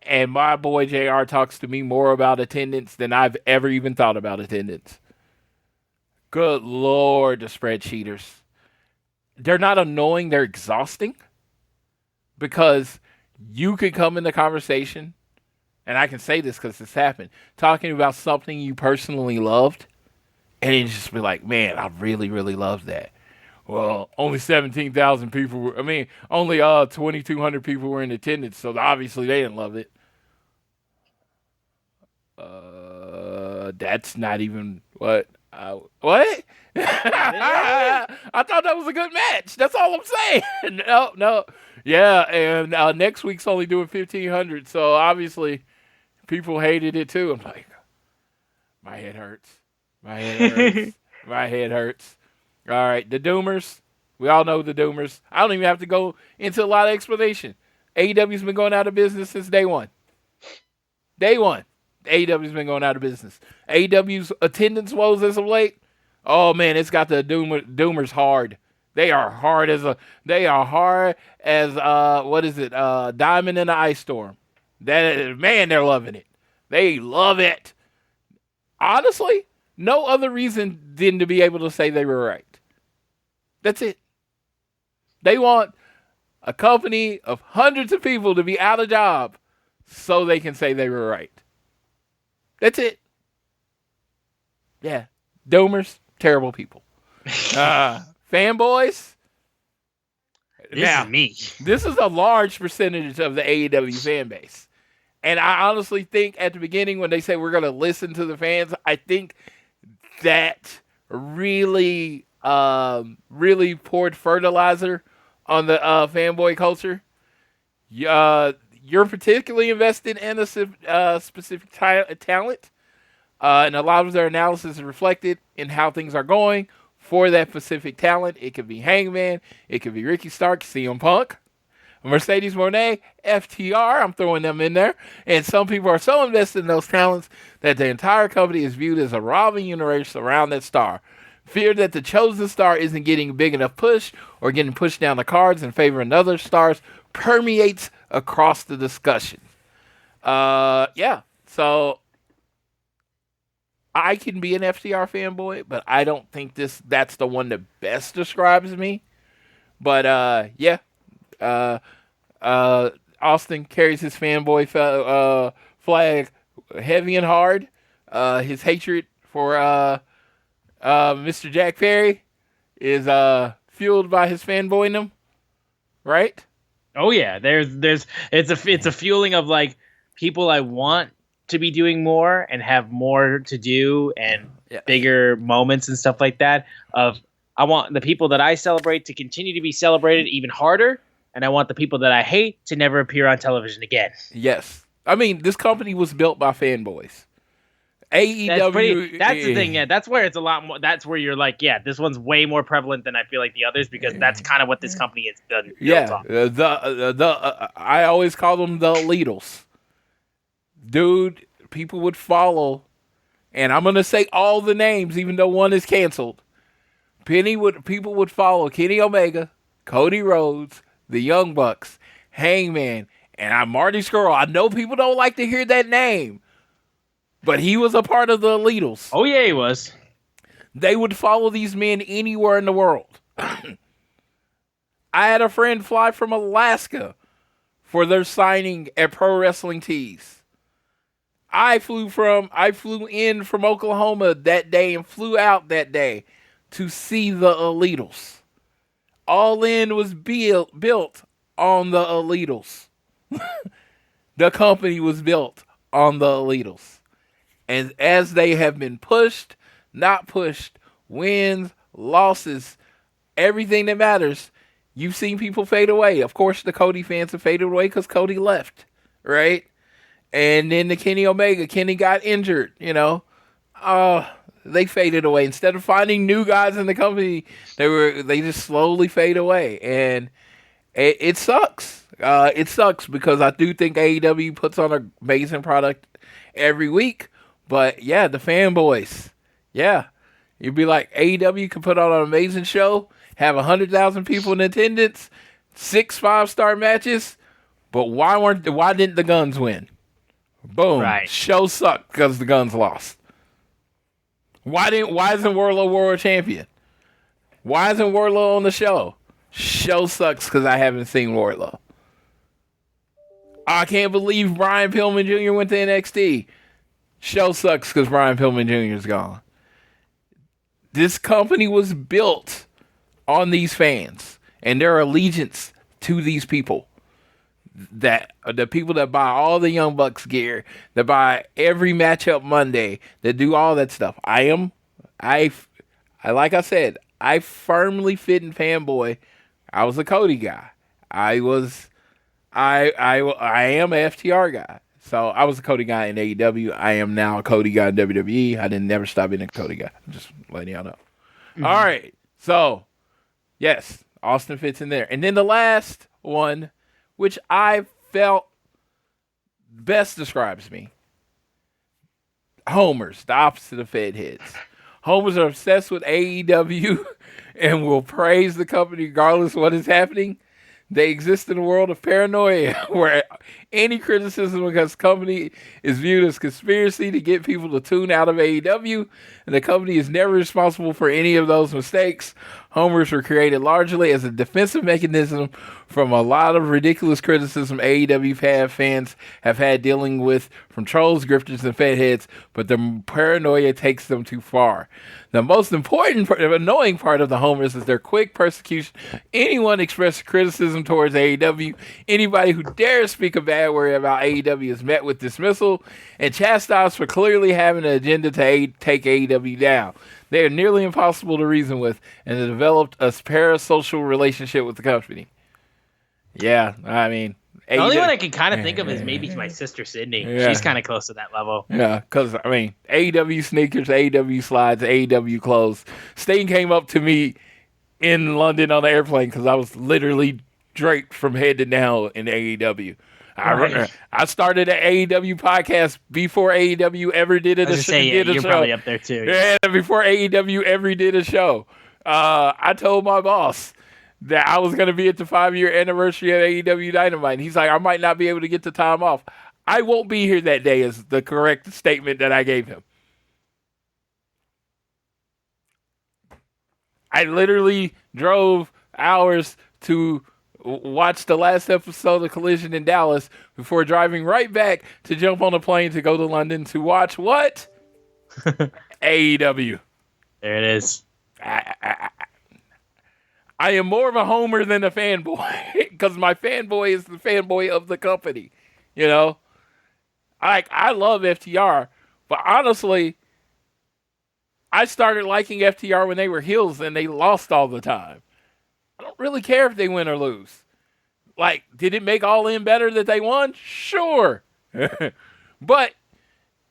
and my boy JR talks to me more about attendance than I've ever even thought about attendance. Good Lord, the spreadsheeters. They're not annoying, they're exhausting. Because you could come in the conversation, and I can say this because this happened, talking about something you personally loved, and you just be like, man, I really, really love that. Well, only 17,000 people only 2,200 people were in attendance, so obviously they didn't love it. That's not even what? What? I thought that was a good match. That's all I'm saying. No. Yeah, and next week's only doing 1,500, so obviously people hated it too. I'm like, My head hurts. My head hurts. My head hurts. All right, the Doomers. We all know the Doomers. I don't even have to go into a lot of explanation. AEW's been going out of business since day one. Day one. AEW's been going out of business. AEW's attendance woes as of late. Oh man, it's got the Doomers hard. They are hard as what is it? Diamond in the Ice Storm. They're loving it. They love it. Honestly, no other reason than to be able to say they were right. That's it. They want a company of hundreds of people to be out of job so they can say they were right. That's it. Yeah. Doomers, terrible people. Fanboys. This is me. This is a large percentage of the AEW fan base. And I honestly think at the beginning when they say we're going to listen to the fans, I think that really poured fertilizer on the fanboy culture. You're particularly invested in a specific talent, and a lot of their analysis is reflected in how things are going for that specific talent. It could be Hangman, it could be Ricky Starks, CM Punk, Mercedes Moné, FTR, I'm throwing them in there. And some people are so invested in those talents that the entire company is viewed as a rival universe around that star. Fear that the chosen star isn't getting a big enough push or getting pushed down the cards in favor of other stars permeates across the discussion. So I can be an FTR fanboy, but I don't think that's the one that best describes me. But Austin carries his fanboy flag heavy and hard. His hatred for Mr. Jack Perry is fueled by his fanboydom, right? Oh yeah, it's a fueling of like people I want to be doing more and have more to do and bigger moments and stuff like that. I want the people that I celebrate to continue to be celebrated even harder, and I want the people that I hate to never appear on television again. Yes. I mean, this company was built by fanboys. AEW. That's the thing, yeah. That's where it's a lot more. That's where you're like, yeah, this one's way more prevalent than I feel like the others because that's kind of what this company is built on. I always call them the Lidls. Dude, people would follow, and I'm gonna say all the names, even though one is canceled. People would follow Kenny Omega, Cody Rhodes, the Young Bucks, Hangman, and I'm Marty Scurll. I know people don't like to hear that name, but he was a part of the Lidls. Oh yeah, he was. They would follow these men anywhere in the world. I had a friend fly from Alaska for their signing at Pro Wrestling Tees. I flew in from Oklahoma that day and flew out that day to see the Lidls. All In was built on the Lidls. The company was built on the Lidls. And as they have been pushed, not pushed, wins, losses, everything that matters, you've seen people fade away. Of course, the Cody fans have faded away because Cody left, right? And then the Kenny got injured, they faded away. Instead of finding new guys in the company, they just slowly fade away. And it sucks. It sucks because I do think AEW puts on an amazing product every week. But yeah, the fanboys. Yeah. You'd be like, AEW can put on an amazing show, have 100,000 people in attendance, 6 5-star matches, but why didn't the Guns win? Boom. Right. Show sucked because the Guns lost. Why isn't Wardlow world champion? Why isn't Wardlow on the show? Show sucks because I haven't seen Wardlow. I can't believe Brian Pillman Jr. went to NXT. Show sucks because Brian Pillman Jr. is gone. This company was built on these fans and their allegiance to these people. That the people that buy all the Young Bucks gear, that buy every matchup Monday, that do all that stuff. I like I said, I firmly fit in fanboy. I was a Cody guy. I am a FTR guy. So I was a Cody guy in AEW. I am now a Cody guy in WWE. I didn't never stop being a Cody guy. I'm just letting y'all know. Mm-hmm. All right. So, yes, Austin fits in there. And then the last one, which I felt best describes me. Homers, the opposite of Fed heads. Homers are obsessed with AEW and will praise the company regardless of what is happening. They exist in a world of paranoia where any criticism against the company is viewed as conspiracy to get people to tune out of AEW, and the company is never responsible for any of those mistakes. Homers were created largely as a defensive mechanism from a lot of ridiculous criticism AEW fans have had dealing with from trolls, grifters, and fatheads, but the paranoia takes them too far. The most important, annoying part of the homers is their quick persecution. Anyone expressing criticism towards AEW, anybody who dares speak a bad word about AEW is met with dismissal and chastised for clearly having an agenda to take AEW down. They are nearly impossible to reason with and have developed a parasocial relationship with the company. Yeah, I mean... The only one I can kind of think of is maybe my sister Sydney. Yeah. She's kind of close to that level. Yeah, because, I mean, AEW sneakers, AEW slides, AEW clothes. Sting came up to me in London on the airplane because I was literally draped from head to down in AEW. I started an AEW podcast before AEW ever did a show. You're probably up there, too. Yeah, before AEW ever did a show. I told my boss that I was going to be at the 5-year anniversary of AEW Dynamite. And he's like, I might not be able to get the time off. I won't be here that day is the correct statement that I gave him. I literally drove hours to watch the last episode of Collision in Dallas before driving right back to jump on a plane to go to London to watch what? AEW. There it is. I am more of a homer than a fanboy because my fanboy is the fanboy of the company. You know, I love FTR, but honestly, I started liking FTR when they were heels and they lost all the time. I don't really care if they win or lose. Like, did it make All In better that they won? Sure. But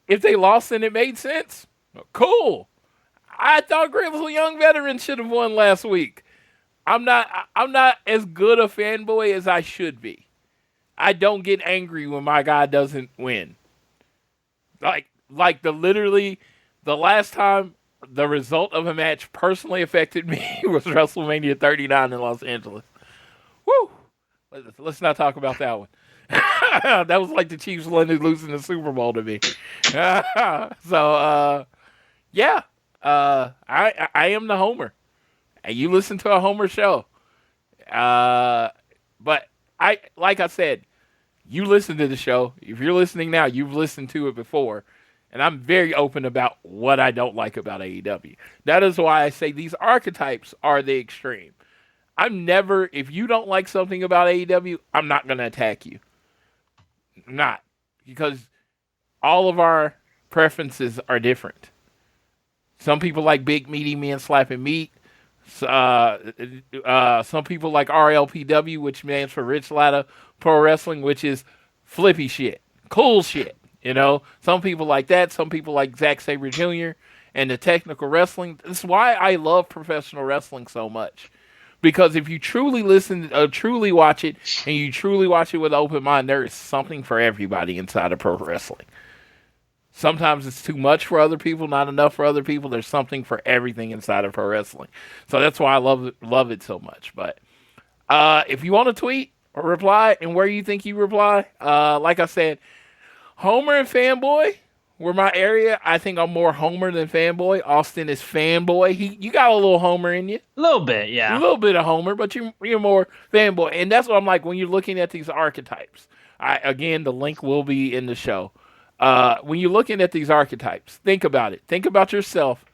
if they lost and it made sense, cool. I thought Grizzly Young Veterans should have won last week. I'm not as good a fanboy as I should be. I don't get angry when my guy doesn't win. Like the last time the result of a match personally affected me was WrestleMania 39 in Los Angeles. Woo! Let's not talk about that one. That was like the Chiefs losing the Super Bowl to me. So, yeah. I am the homer. And you listen to a homer show. But like I said, you listen to the show. If you're listening now, you've listened to it before. And I'm very open about what I don't like about AEW. That is why I say these archetypes are the extreme. If you don't like something about AEW, I'm not going to attack you. I'm not. Because all of our preferences are different. Some people like big, meaty men slapping meat. Some people like RLPW, which stands for Rich Latta Pro Wrestling, which is flippy shit, cool shit. You know, some people like that. Some people like Zack Sabre Jr. and the technical wrestling. That's why I love professional wrestling so much. Because if you truly truly watch it, and you truly watch it with an open mind, there is something for everybody inside of pro wrestling. Sometimes it's too much for other people, not enough for other people. There's something for everything inside of pro wrestling. So that's why I love it so much. But if you want to tweet or reply and where you think you reply, like I said, Homer and Fanboy were my area. I think I'm more Homer than Fanboy. Austin is Fanboy. You got a little Homer in you. A little bit, yeah. A little bit of Homer, but you're more Fanboy. And that's what I'm like when you're looking at these archetypes. Again, the link will be in the show. When you're looking at these archetypes, think about it. Think about yourself,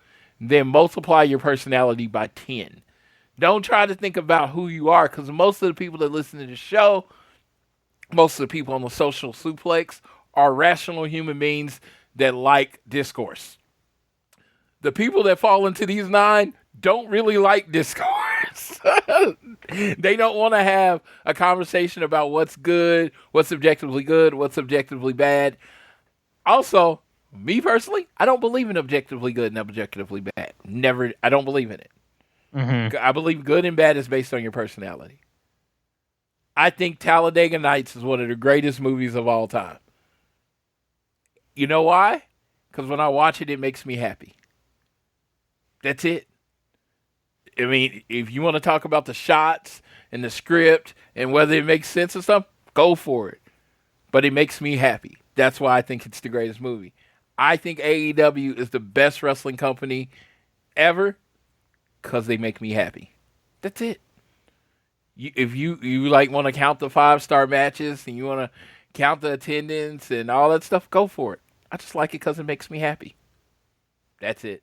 then multiply your personality by 10. Don't try to think about who you are, because most of the people that listen to the show, most of the people on the social suplex are rational human beings that like discourse. The people that fall into these 9 don't really like discourse. stars. They don't want to have a conversation about what's good, what's objectively bad. Also, me personally, I don't believe in objectively good and objectively bad. Never. I don't believe in it. Mm-hmm. I believe good and bad is based on your personality. I think Talladega Nights is one of the greatest movies of all time. You know why? Because when I watch it, it makes me happy. That's it. I mean, if you want to talk about the shots and the script and whether it makes sense and stuff, go for it. But it makes me happy. That's why I think it's the greatest movie. I think AEW is the best wrestling company ever because they make me happy. That's it. If you like want to count the 5-star matches and you want to count the attendance and all that stuff, go for it. I just like it because it makes me happy. That's it.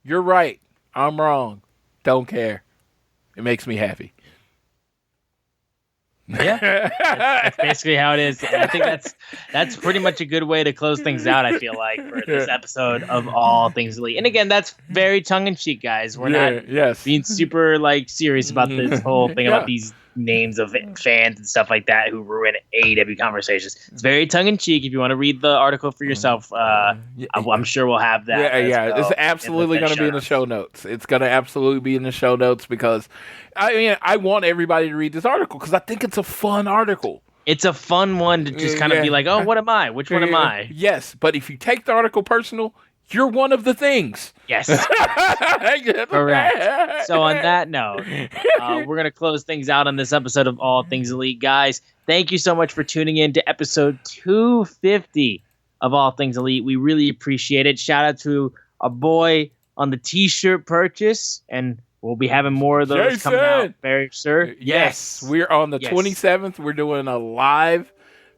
You're right. I'm wrong. Don't care. It makes me happy. Yeah, that's basically how it is. I think that's pretty much a good way to close things out. I feel like for this episode of All Things Elite, and again, that's very tongue in cheek, guys. We're not being super serious about this whole thing about these names of fans and stuff like that who ruin AEW conversations. It's very tongue in cheek. If you want to read the article for yourself, I'm sure we'll have that. It's absolutely going to be in the show notes. It's going to absolutely be in the show notes because I want everybody to read this article because I think it's a fun article. It's a fun one to just kind of be like, oh, what am I? Which one am I? Yes, but if you take the article personal, you're one of the things. Yes. Correct. So on that note, we're going to close things out on this episode of All Things Elite. Guys, thank you so much for tuning in to episode 250 of All Things Elite. We really appreciate it. Shout out to our boy on the t-shirt purchase, and we'll be having more of those coming out very soon. Yes. We're on the 27th. We're doing a live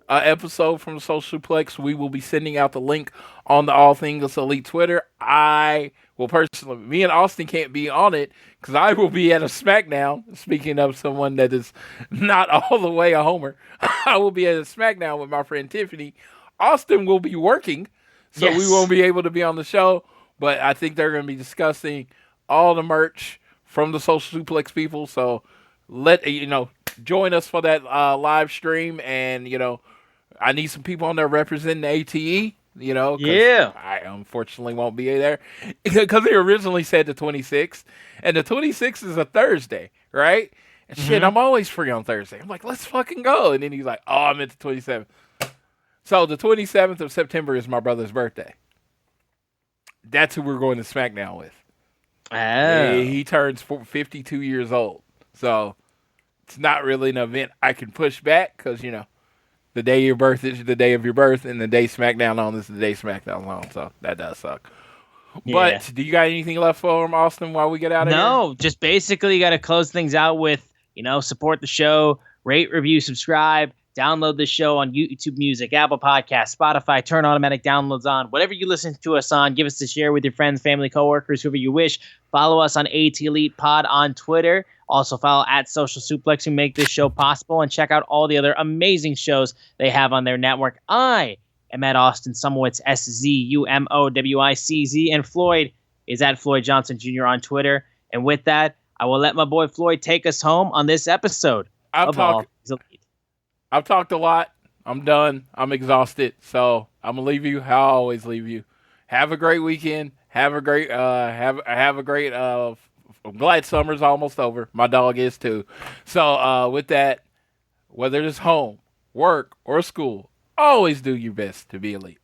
episode from the Social Suplex. We will be sending out the link on the All Things Elite Twitter. I will personally, me and Austin can't be on it because I will be at a SmackDown. Speaking of someone that is not all the way a homer, I will be at a SmackDown with my friend Tiffany. Austin will be working, so we won't be able to be on the show, but I think they're going to be discussing all the merch from the Social Suplex people. So join us for that live stream, and I need some people on there representing the ATE, I unfortunately won't be there because they originally said the 26th, and the 26th is a Thursday, right? And shit, I'm always free on Thursday. I'm like, let's fucking go. And then he's like, oh, I'm at the 27th. So the 27th of September is my brother's birthday. That's who we're going to SmackDown with. Oh. He turns 52 years old. So it's not really an event I can push back because, the day of your birth is the day of your birth, and the day SmackDown on is the day SmackDown on. So that does suck. Yeah. But do you got anything left for him, Austin, while we get out of here? No, just basically got to close things out with, support the show, rate, review, subscribe, download the show on YouTube Music, Apple Podcasts, Spotify, turn automatic downloads on. Whatever you listen to us on, give us a share with your friends, family, coworkers, whoever you wish. Follow us on AT Elite Pod on Twitter. Also follow at Social Suplex who make this show possible, and check out all the other amazing shows they have on their network. I am at Austin Sumowitz, SZUMOWICZ, and Floyd is at Floyd Johnson Jr. on Twitter. And with that, I will let my boy Floyd take us home on this episode of All Things Elite. I've talked a lot. I'm done. I'm exhausted. So I'm gonna leave you how I always leave you. Have a great weekend. Have a great I'm glad summer's almost over. My dog is too. So with that, whether it's home, work, or school, always do your best to be elite.